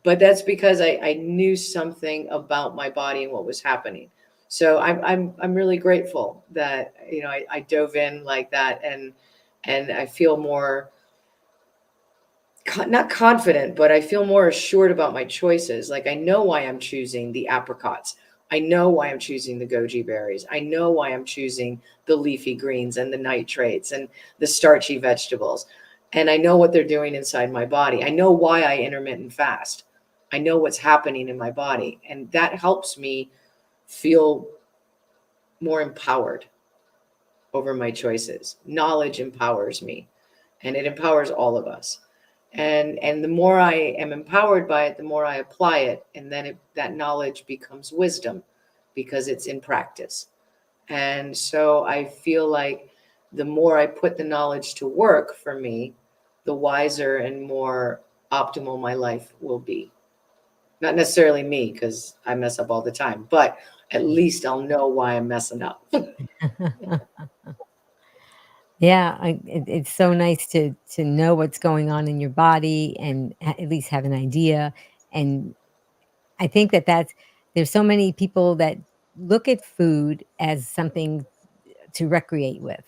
But that's because I knew something about my body and what was happening. So I'm really grateful that I dove in like that, and I feel more not confident, but I feel more assured about my choices. Like I know why I'm choosing the apricots. I know why I'm choosing the goji berries. I know why I'm choosing the leafy greens and the nitrates and the starchy vegetables. And I know what they're doing inside my body. I know why I intermittent fast. I know what's happening in my body. And that helps me feel more empowered over my choices. Knowledge empowers me, and it empowers all of us. And the more I am empowered by it, the more I apply it, and then that knowledge becomes wisdom because it's in practice. And so I feel like the more I put the knowledge to work for me, the wiser and more optimal my life will be. Not necessarily me, because I mess up all the time, but at least I'll know why I'm messing up. Yeah, it's so nice to know what's going on in your body and at least have an idea. And I think there's so many people that look at food as something to recreate with.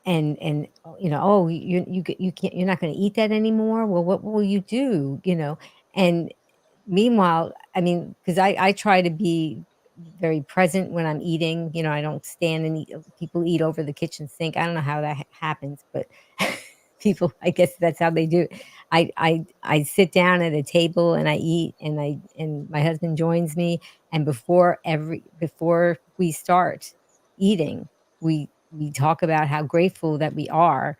Oh, you can't, you're not going to eat that anymore. Well, what will you do? And meanwhile, I mean, because I try to be very present when I'm eating. I don't stand and eat. People eat over the kitchen sink. I don't know how that happens, but people, I guess that's how they do it. I sit down at a table and I eat, and my husband joins me, and before we start eating, we talk about how grateful that we are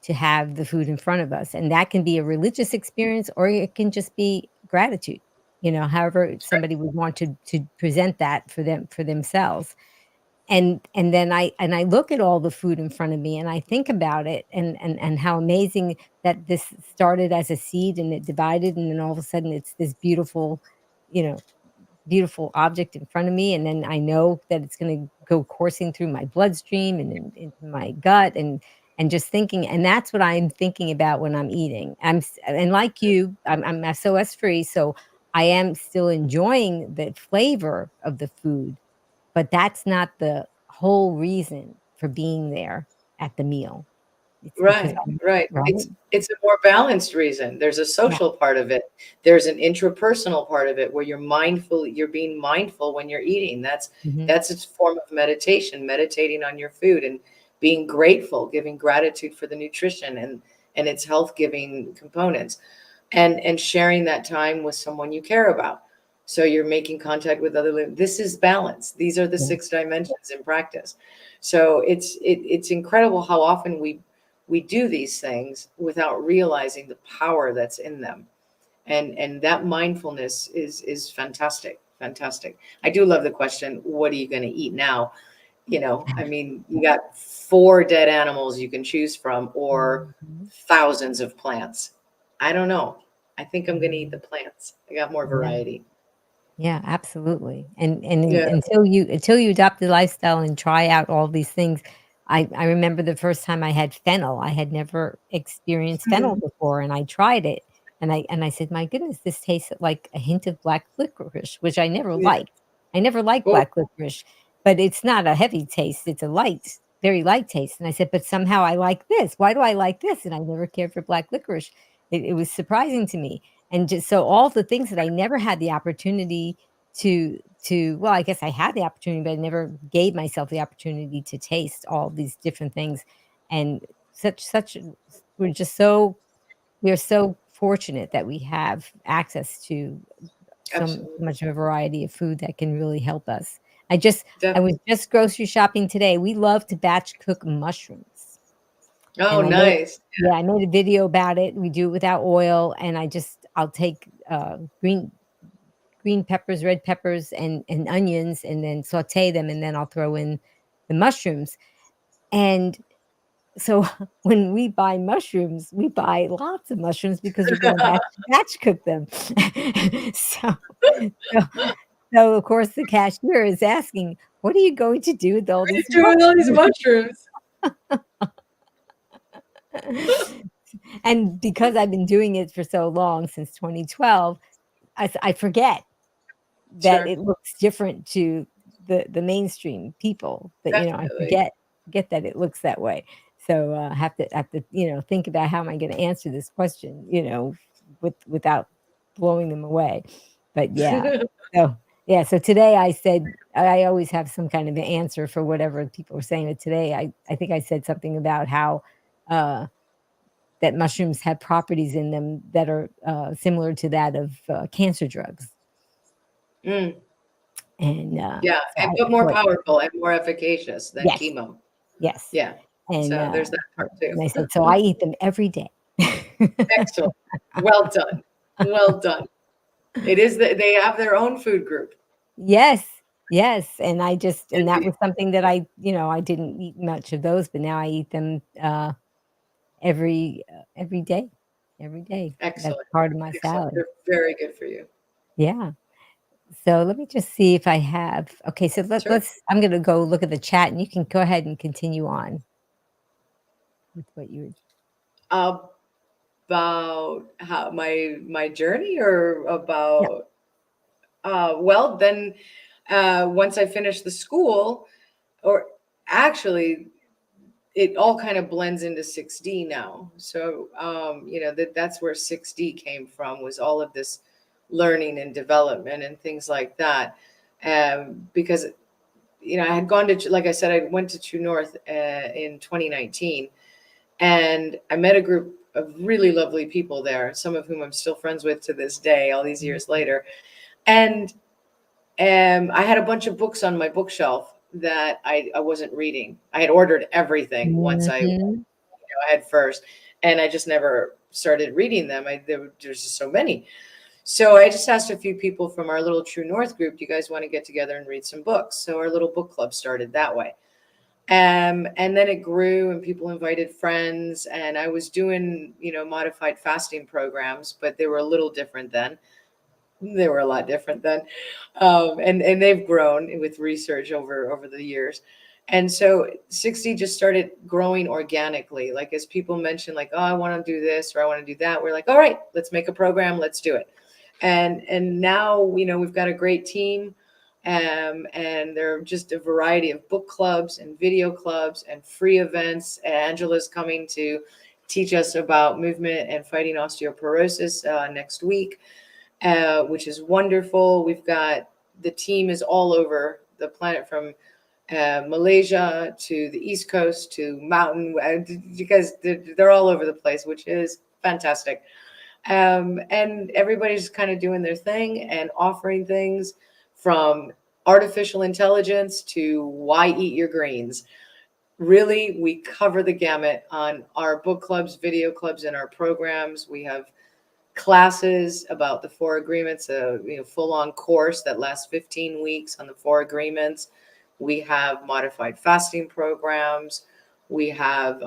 to have the food in front of us, and that can be a religious experience or it can just be gratitude, however somebody would want to present that for themselves. And then I look at all the food in front of me and I think about it and how amazing that this started as a seed and it divided and then all of a sudden it's this beautiful, you know, beautiful object in front of me, and then I know that it's gonna go coursing through my bloodstream and into my gut and just thinking, and that's what I'm thinking about when I'm eating. And like you, I'm SOS free, so I am still enjoying the flavor of the food, but that's not the whole reason for being there at the meal. It's because Right, I'm right. right? It's a more balanced reason. There's a Yeah. social part of it. There's an intrapersonal part of it where you're being mindful when you're eating. Mhm. That's its form of meditation, meditating on your food and being grateful, giving gratitude for the nutrition and its health-giving components. And sharing that time with someone you care about. So you're making contact with other this is balance. These are the Yeah. 6 dimensions in practice. So it's incredible how often we do these things without realizing the power that's in them. And that mindfulness is fantastic. Fantastic. I do love the question, what are you going to eat now? I mean, you got 4 dead animals you can choose from or Mhm. thousands of plants. I don't know. I think I'm going to eat the Mhm. plants. I got more Yeah. variety. Yeah, absolutely. And Yeah. until you adopt the lifestyle and try out all these things, I remember the first time I had fennel. I had never experienced fennel Mhm. before, and I tried it, and I said, "My goodness, this tastes like a hint of black licorice," which I never Yeah. liked. I never liked Oh, black licorice, but it's not a heavy taste. It's a light, very light taste. And I said, "But somehow I like this. Why do I like this?" And I never cared for black licorice. It was surprising to me. And just so all the things that I never had the opportunity to well, I guess I had the opportunity, but I never gave myself the opportunity to taste all these different things. And such we're just so we're so fortunate that we have access to so absolutely. much of a variety of food that can really help us. I Definitely. was just grocery shopping today. We love to batch cook mushrooms. Oh, And I made nice. yeah, I made a video about it. We do it without oil, and I'll take, green peppers, red peppers, and onions, and then sauté them, and then I'll throw in the mushrooms. And so when we buy mushrooms, we buy lots of mushrooms because we're gonna batch cook them. So so so, of course, the cashier is asking, "What are you going to do with all What are you these doing with all these mushrooms?" mushrooms? And because I've been doing it for so long, since 2012, I forget that Sure. it looks different to the mainstream people, that, I Definitely. forget that it looks that way. So, have to, think about how am I gonna answer this question, without blowing them away. But so so today I said I always have some kind of an answer for whatever people are saying, but today I think I said something about how, uh, that mushrooms have properties in them that are, similar to that of, cancer drugs. Mm, And, yeah, so and I but more thought powerful and more efficacious than yes, chemo. yes, Yeah. and, So there's that part too. I said, "So I eat them every day." Excellent. Well done. Well done. It is that they have their own food group. Yes, yes, and I just and that Indeed. was something that I didn't eat much of those, but now I eat them, every day, every day. That's Excellent. part of my Excellent. salad. They're very good for you. Yeah. So let me just see if I have okay, so Sure. let's I'm gonna go look at the chat, and you can go ahead and continue on with what you were About how my journey or yeah. about well then once I finished the school or actually it all kind of blends into 6D now. So that's where 6D came from was all of this learning and development and things like that. Because I had gone to like I said I went to True North in 2019 and I met a group of really lovely people there, some of whom I'm still friends with to this day, all these years later. And I had a bunch of books on my bookshelf that I wasn't reading. I had ordered everything once I had first, and I just never started reading them. There's just so many. So I just asked a few people from our little True North group, do you guys want to get together and read some books? So our little book club started that way. And then it grew and people invited friends, and I was doing, modified fasting programs, but they were a little different then. They were a lot different then. And they've grown with research over the years. And so 60 just started growing organically. Like as people mentioned, like, oh, I want to do this or I want to do that. We're like, all right, let's make a program. Let's do it. And now, we've got a great team. And there are just a variety of book clubs and video clubs and free events. Angela's coming to teach us about movement and fighting osteoporosis next week, which is wonderful. We've got the team is all over the planet, from Malaysia to the East Coast to mountain. You guys, they're all over the place, which is fantastic. And everybody's kind of doing their thing and offering things from artificial intelligence to why eat your greens. Really, we cover the gamut on our book clubs, video clubs, and our programs. We have classes about the 4 agreements, a full-on course that lasts 15 weeks on the 4 agreements. We have modified fasting programs. We have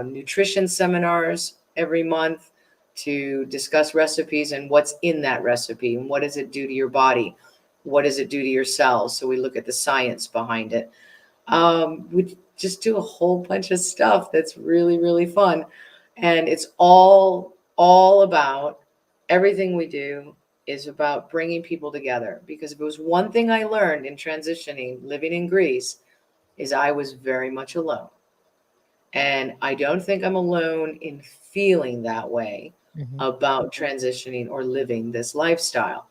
nutrition seminars every month to discuss recipes and what's in that recipe and what does it do to your body, what does it do to your cells. So we look at the science behind it. We just do a whole bunch of stuff that's really, really fun, and it's all about, everything we do is about bringing people together. Because if it was one thing I learned in transitioning, living in Greece, is I was very much alone. And I don't think I'm alone in feeling that way about transitioning or living this lifestyle.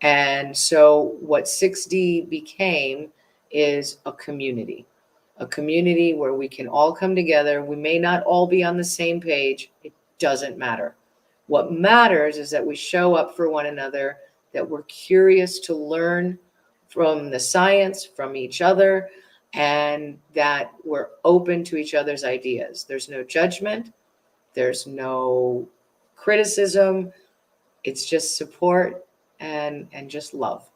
And so what 6D became is a community where we can all come together. We may not all be on the same page. It doesn't matter. What matters is that we show up for one another, that we're curious to learn from the science, from each other, and that we're open to each other's ideas. There's no judgment. There's no criticism. It's just support and just love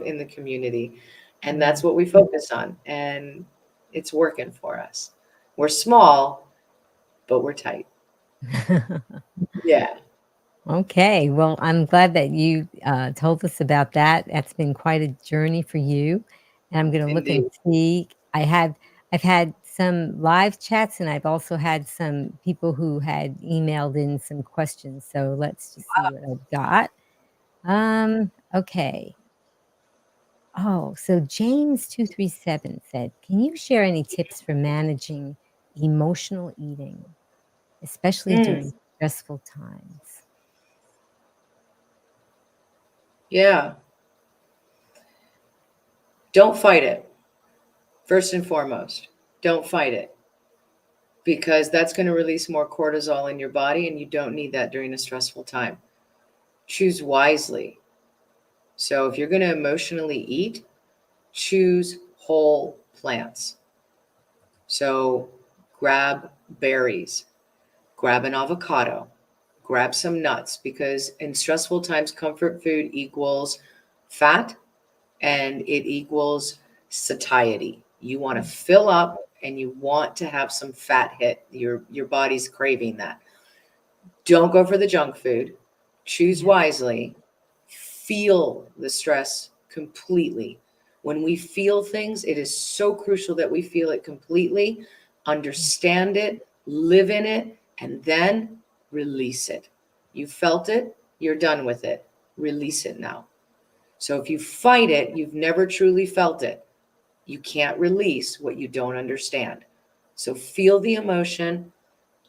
in the community. And that's what we focus on. And it's working for us. We're small, but we're tight. Yeah. Okay. Well, I'm glad that you told us about that. That's been quite a journey for you. And I'm going to look and see. I've had some live chats, and I've also had some people who had emailed in some questions. So let's just see what I've got. Okay. Oh, so James237 said, can you share any tips for managing emotional eating, especially during stressful times? Yeah. Don't fight it. First and foremost, don't fight it, because that's going to release more cortisol in your body, and you don't need that during a stressful time. Choose wisely. So if you're going to emotionally eat, choose whole plants. So grab berries, grab an avocado, grab some nuts, because in stressful times, comfort food equals fat and it equals satiety. You want to fill up and you want to have some fat hit. Your body's craving that. Don't go for the junk food. Choose wisely. Feel the stress completely. When we feel things, it is so crucial that we feel it completely, understand it, live in it, and then release it. You felt it, you're done with it. Release it now. So if you fight it, you've never truly felt it. You can't release what you don't understand. So feel the emotion,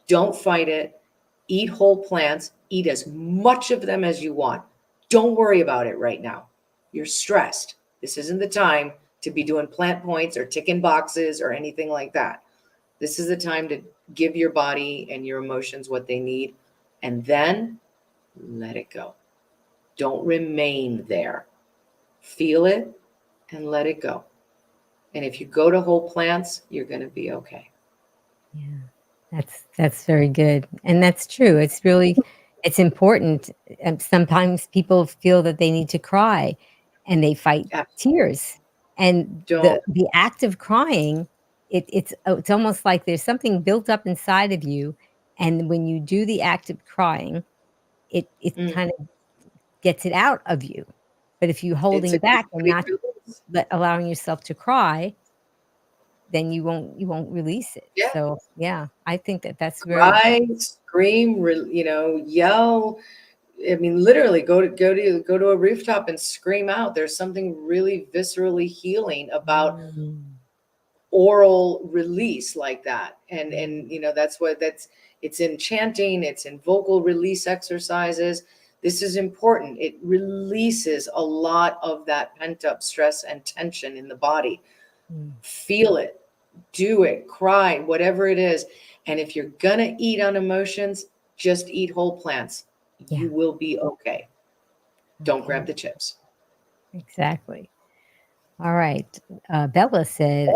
don't fight it, eat whole plants, eat as much of them as you want. Don't worry about it right now. You're stressed. This isn't the time to be doing plant points or ticking boxes or anything like that. This is the time to give your body and your emotions what they need, and then let it go. Don't remain there. Feel it and let it go. And if you go to whole plants, you're going to be okay. Yeah, that's very good, and that's true. It's important. And sometimes people feel that they need to cry, and they fight tears. And Don't. the act of crying, it's almost like there's something built up inside of you, and when you do the act of crying, it kind of gets it out of you. But if you're It's holding a back and complete not release. allowing yourself to cry, then you won't release it. Yeah. So, yeah, I think that's very Cry, scream, yell. I mean, literally go to a rooftop and scream out. There's something really viscerally healing about oral release like that. And it's in chanting, it's in vocal release exercises. This is important. It releases a lot of that pent up stress and tension in the body. Feel it, do it, cry, whatever it is. And if you're gonna eat on emotions, just eat whole plants. Yeah. You will be okay. Don't grab the chips. Exactly. All right. Bella said,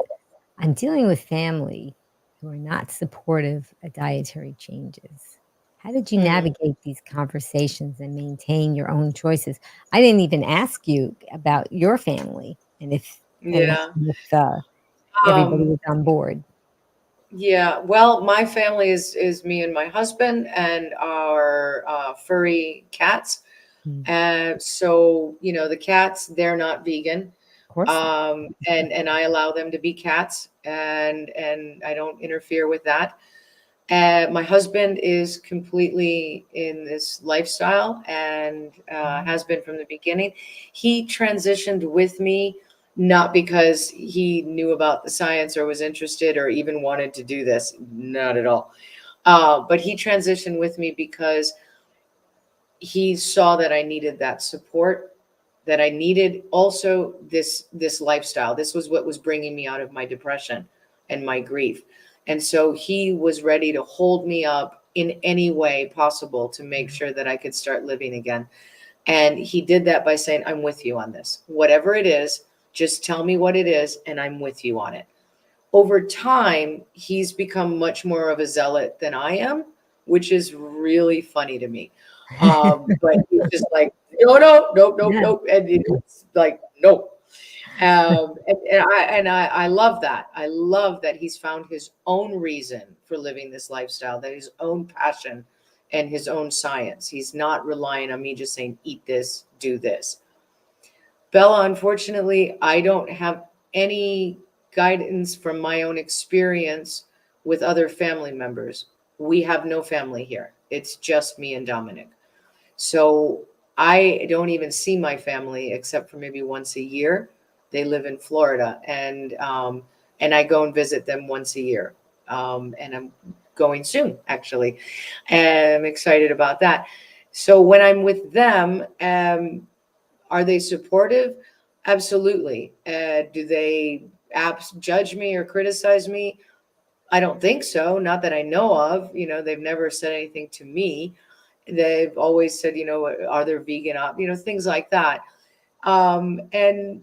I'm dealing with family who are not supportive of dietary changes. How did you navigate these conversations and maintain your own choices? I didn't even ask you about your family and if Yeah. everybody Um, was on board. Yeah, well, my family is me and my husband and our furry cats. So, the cats, they're not vegan. Of course not. And I allow them to be cats, and I don't interfere with that. My husband is completely in this lifestyle and has been from the beginning. He transitioned with me, not because he knew about the science or was interested or even wanted to do this, not at all. But he transitioned with me because he saw that I needed that support, that I needed also this lifestyle. This was what was bringing me out of my depression and my grief. And so he was ready to hold me up in any way possible to make sure that I could start living again. And he did that by saying, I'm with you on this. Whatever it is, just tell me what it is, and I'm with you on it. Over time, he's become much more of a zealot than I am, which is really funny to me. But he's just like, no, no, no, no, Yeah. no. And it's like, no. I love that. I love that he's found his own reason for living this lifestyle, that his own passion and his own science. He's not relying on me just saying, eat this, do this. Bella, unfortunately, I don't have any guidance from my own experience with other family members. We have no family here. It's just me and Dominic. So I don't even see my family except for maybe once a year. They live in Florida, and I go and visit them once a year. And I'm going soon, actually. And I'm excited about that. So when I'm with them, are they supportive? Absolutely. Do they judge me or criticize me? I don't think so. Not that I know of. They've never said anything to me. They've always said, are there vegan things like that. And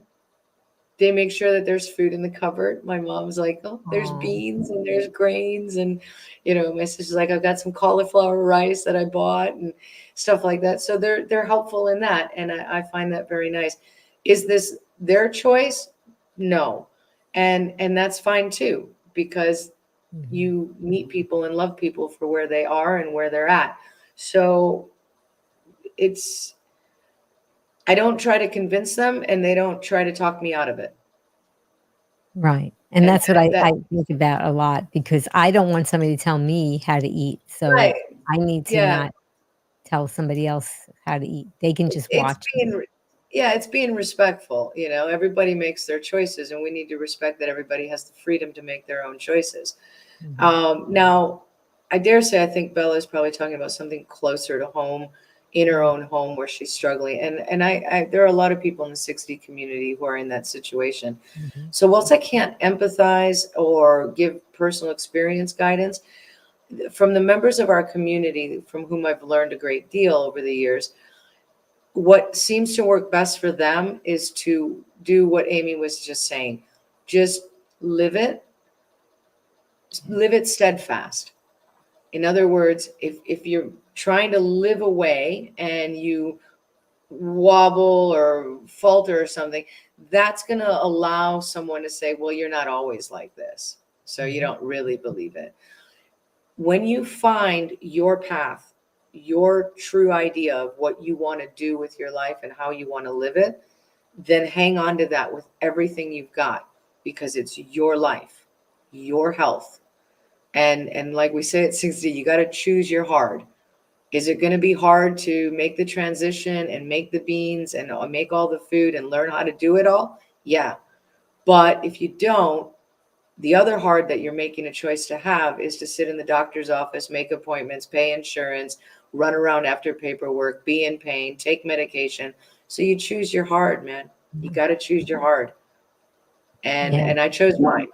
they make sure that there's food in the cupboard. My mom's like, oh, there's beans and there's grains. And, my sister's like, I've got some cauliflower rice that I bought and stuff like that. So they're helpful in that. And I find that very nice. Is this their choice? No. And that's fine too, because you meet people and love people for where they are and where they're at. So I don't try to convince them, and they don't try to talk me out of it. Right. And that's what I think about a lot, because I don't want somebody to tell me how to eat. So Right. I need to Yeah. not tell somebody else how to eat. They can just watch. It's being respectful. Everybody makes their choices, and we need to respect that everybody has the freedom to make their own choices. Now, I dare say, I think Bella is probably talking about something closer to home. in her own home where she's struggling. And I there are a lot of people in the 60 community who are in that situation. Mhm. So whilst I can't empathize or give personal experience guidance, from the members of our community from whom I've learned a great deal over the years, what seems to work best for them is to do what Amy was just saying. Just live it, live it steadfast. In other words, if you're trying to live away and you wobble or falter or something, that's going to allow someone to say, well, you're not always like this, so you Mhm. don't really believe it. When you find your path, your true idea of what you want to do with your life and how you want to live it, then hang on to that with everything you've got, because it's your life, your health. And like we say at 60, you got to choose your hard. Is it going to be hard to make the transition and make the beans and make all the food and learn how to do it all? Yeah. But if you don't, the other hard that you're making a choice to have is to sit in the doctor's office, make appointments, pay insurance, run around after paperwork, be in pain, take medication. So you choose your hard, man. You got to choose your hard. Yeah. And I chose mine,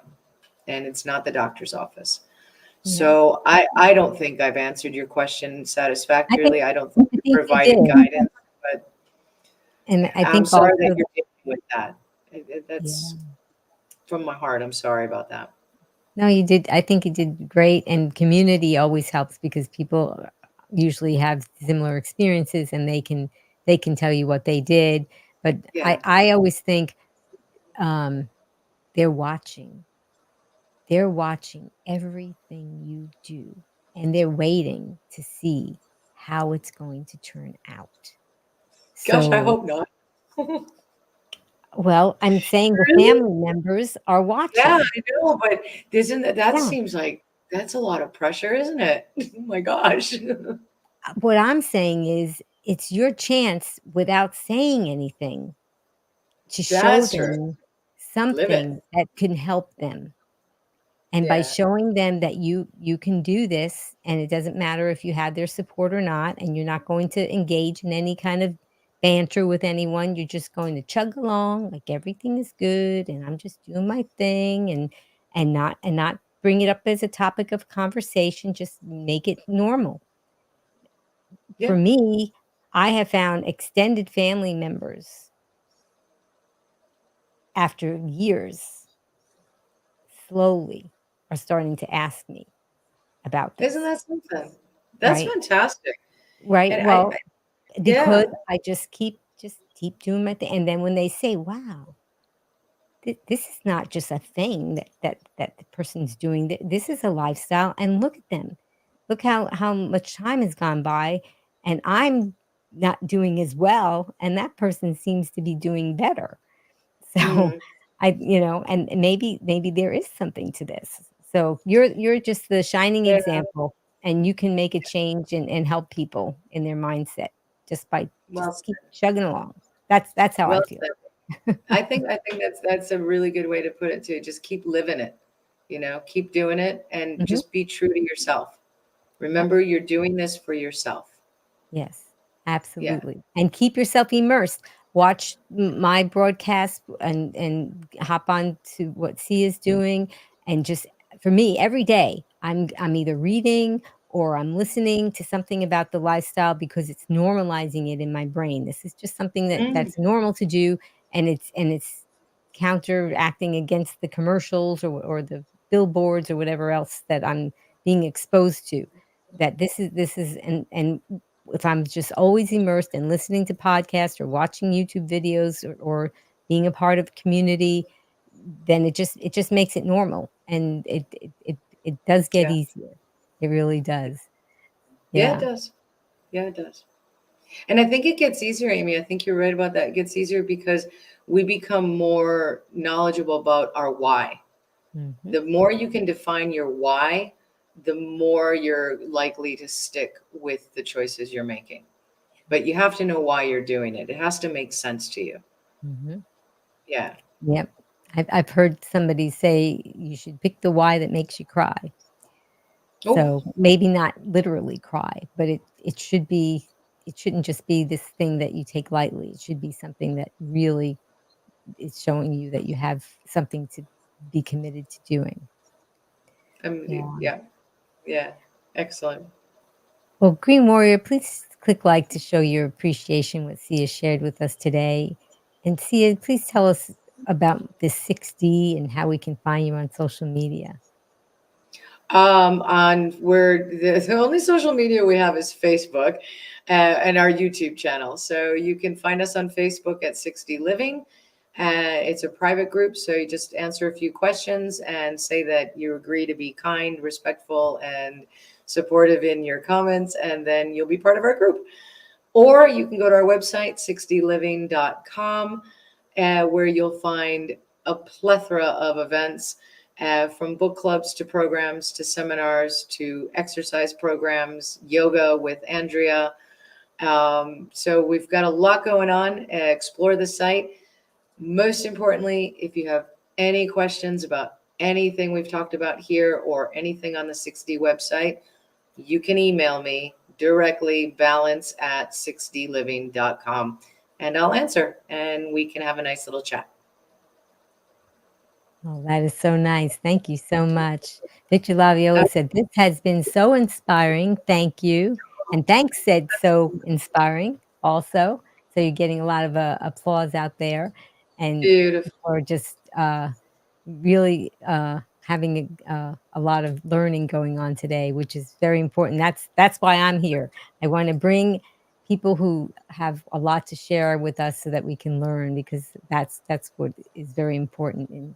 and it's not the doctor's office. Yeah. So I don't think I've answered your question I think satisfactorily. I don't think I you think you provided did. guidance, but And I I'm think sorry also that that, you're dealing with that. yeah. That's from my heart. I'm sorry about that. No, you did. I think you did great. And community always helps because people usually have similar experiences and they can tell you what they did. But Yeah. I always think um, they're watching. They're watching everything you do, and they're waiting to see how it's going to turn out. Gosh, I So, hope not. well, I'm saying the Really? family members are Yeah, watching. I know, but isn't that Yeah. seems like that's a lot of pressure, isn't it? Oh my gosh. What I'm saying is it's your chance without saying anything to show That's true. them Live it. something that can help them. And by Yeah. showing them that you can do this, and it doesn't matter if you had their support or not, and you're not going to engage in any kind of banter with anyone, you're just going to chug along like everything is good, and I'm just doing my thing, and not bring it up as a topic of conversation, just make it normal. For Yeah. me, I have found extended family members after years slowly are starting to ask me about Isn't this, that something? That's right? fantastic. Right, And well, because yeah. I just keep doing my thing, and then when they say, "Wow, this is not just a thing that the person's doing, this is a lifestyle, and look at them. Look how much time has gone by, and I'm not doing as well, and that person seems to be doing better." So, Mhm. and maybe there is something to this. So, you're just the shining Yeah. example, and you can make a change and help people in their mindset just by Well just keep said. chugging along. That's how I Well feel. said. I think that's a really good way to put it too. Just keep living it, keep doing it and Mhm. just be true to yourself. Yep. Remember, you're doing this for yourself. Yes, Yeah. absolutely, and keep yourself immersed. Watch my broadcast and hop on to what C is doing, and just for me, every day, I'm either reading or I'm listening to something about the lifestyle because it's normalizing it in my brain. This is just something Mm, that's normal to do, and it's counteracting against the commercials or the billboards or whatever else that I'm being exposed to. That this is and if I'm just always immersed in listening to podcasts or watching YouTube videos or being a part of community, then it just makes it normal, and it does get yeah. easier. It really does. Yeah, it Yeah. does. Yeah, it does. And I think it gets easier, Amy. I think you're right about that. It gets easier because we become more knowledgeable about our why. Mhm. The more you can define your why, the more you're likely to stick with the choices you're making. But you have to know why you're doing it. It has to make sense to you. Mhm. Yeah. Yep. I've heard somebody say you should pick the why that makes you cry. Oh, So, maybe not literally cry, but it should be it shouldn't just be this thing that you take lightly. It should be something that really is showing you that you have something to be committed to doing. Yeah. Yeah. Excellent. Well, Green Warrior, please click like to show your appreciation what Sia shared with us today. And Sia, please tell us about this 6D and how we can find you on social media. On where the only social media we have is Facebook, and our YouTube channel. So you can find us on Facebook at 6D Living. It's a private group, so you just answer a few questions and say that you agree to be kind, respectful, and supportive in your comments, and then you'll be part of our group. Or you can go to our website, 6dliving.com, where you'll find a plethora of events, from book clubs to programs to seminars to exercise programs, yoga with Andrea. So we've got a lot going on. Explore the site. Most importantly, if you have any questions about anything we've talked about here or anything on the 6D website, you can email me directly, balance@6dliving.com, and I'll answer, and we can have a nice little chat. Oh, that is so nice. Thank you so much. Victor Laviola said, "This has been so inspiring. Thank you." And thanks said, "So inspiring" also. So you're getting a lot of applause out there. And Beautiful. people are just really having a lot of learning going on today, which is very important. That's why I'm here. I want to bring people who have a lot to share with us so that we can learn, because that's what is very important in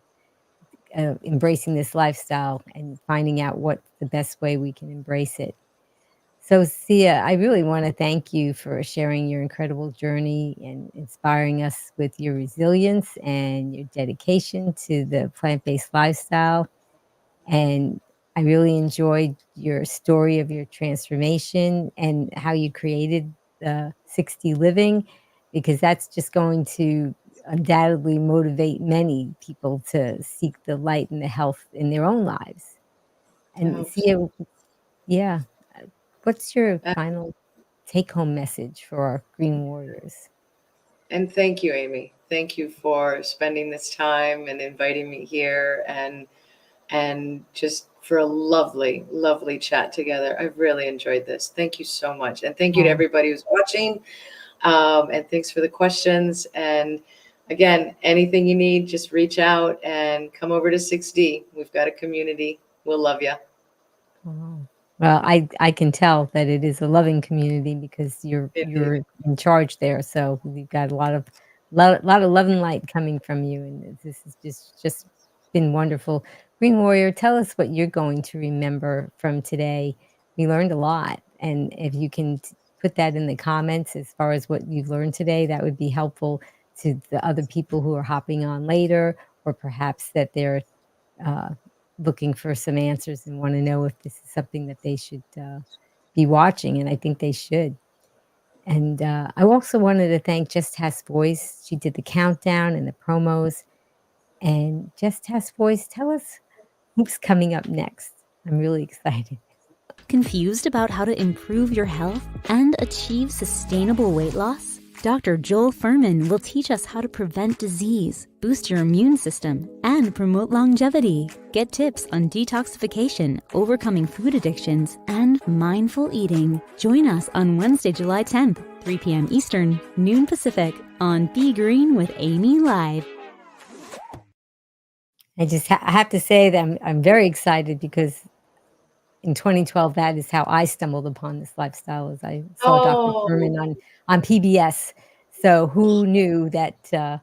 embracing this lifestyle and finding out what's the best way we can embrace it. So, Sia, I really want to thank you for sharing your incredible journey and inspiring us with your resilience and your dedication to the plant-based lifestyle. And I really enjoyed your story of your transformation and how you created the 6D Living, because that's just going to undoubtedly motivate many people to seek the light and the health in their own lives. And Sia, yeah, what's your final take-home message for our Green Warriors? And thank you, Amy. Thank you for spending this time and inviting me here, and just for a lovely, lovely chat together. I've really enjoyed this. Thank you so much. And thank you to everybody who's watching. And thanks for the questions. And again, anything you need, just reach out and come over to 6D. We've got a community. We'll love you. Oh. Well, I can tell that it is a loving community because you're in charge there. So we've got a lot of love and light coming from you, and this has just been wonderful. Green Warrior, tell us what you're going to remember from today. We learned a lot, and if you can put that in the comments as far as what you've learned today, that would be helpful to the other people who are hopping on later, or perhaps that they're uh, looking for some answers and want to know if this is something that they should be watching, and I think they should. And I also wanted to thank Just Has Voice. She did the countdown and the promos. And Just Has Voice, tell us who's coming up next. I'm really excited. Confused about how to improve your health and achieve sustainable weight loss? Dr. Joel Furman will teach us how to prevent disease, boost your immune system, and promote longevity. Get tips on detoxification, overcoming food addictions, and mindful eating. Join us on Wednesday, July 10th, 3 p.m. Eastern, noon Pacific, on Be Green with Amy Live. I just I have to say that I'm very excited, because in 2012, that is how I stumbled upon this lifestyle, as I saw Dr. Furman on PBS. So who knew that a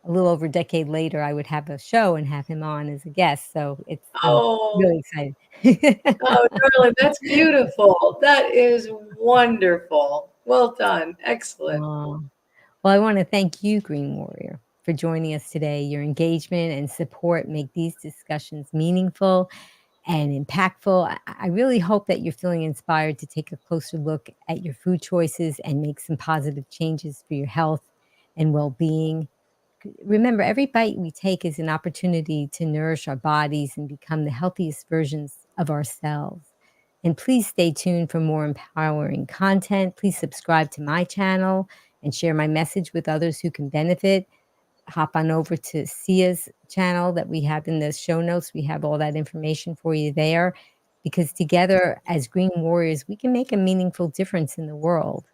little over a decade later, I would have a show and have him on as a guest. So I'm really excited. Oh, darling, that's beautiful. That is wonderful. Well done. Excellent. Well, I want to thank you, Green Warrior, for joining us today. Your engagement and support make these discussions meaningful and impactful. I really hope that you're feeling inspired to take a closer look at your food choices and make some positive changes for your health and well-being. Remember, every bite we take is an opportunity to nourish our bodies and become the healthiest versions of ourselves. And please stay tuned for more empowering content. Please subscribe to my channel and share my message with others who can benefit. Hop on over to Sia's channel that we have in the show notes. We have all that information for you there, because together as Green Warriors, we can make a meaningful difference in the world.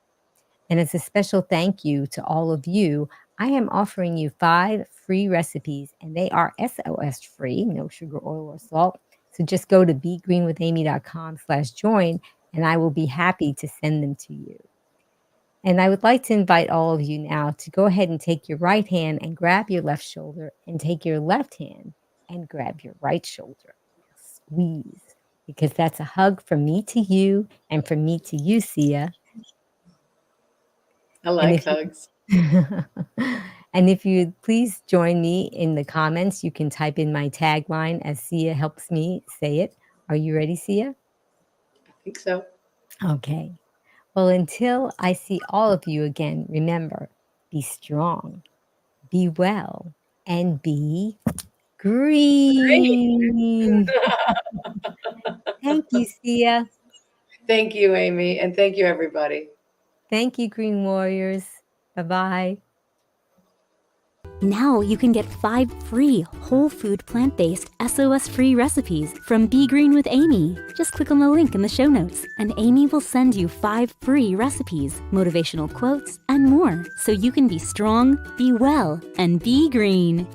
And as a special thank you to all of you, I am offering you 5 free recipes, and they are SOS free, no sugar, oil, or salt. So just go to begreenwithamy.com/join, and I will be happy to send them to you. And I would like to invite all of you now to go ahead and take your right hand and grab your left shoulder, and take your left hand and grab your right shoulder. Squeeze, because that's a hug from me to you and from me to you, Sia. I like hugs. And if you'd please join me in the comments, you can type in my tagline as Sia helps me say it. Are you ready, Sia? I think so. Okay. Well, until I see all of you again, remember, be strong, be well, and be green. Thank you, Sia. Thank you, Amy. And thank you, everybody. Thank you, Green Warriors. Bye-bye. Now you can get 5 free whole food plant-based SOS-free recipes from Be Green with Amy. Just click on the link in the show notes, and Amy will send you 5 free recipes, motivational quotes, and more, so you can be strong, be well, and be green.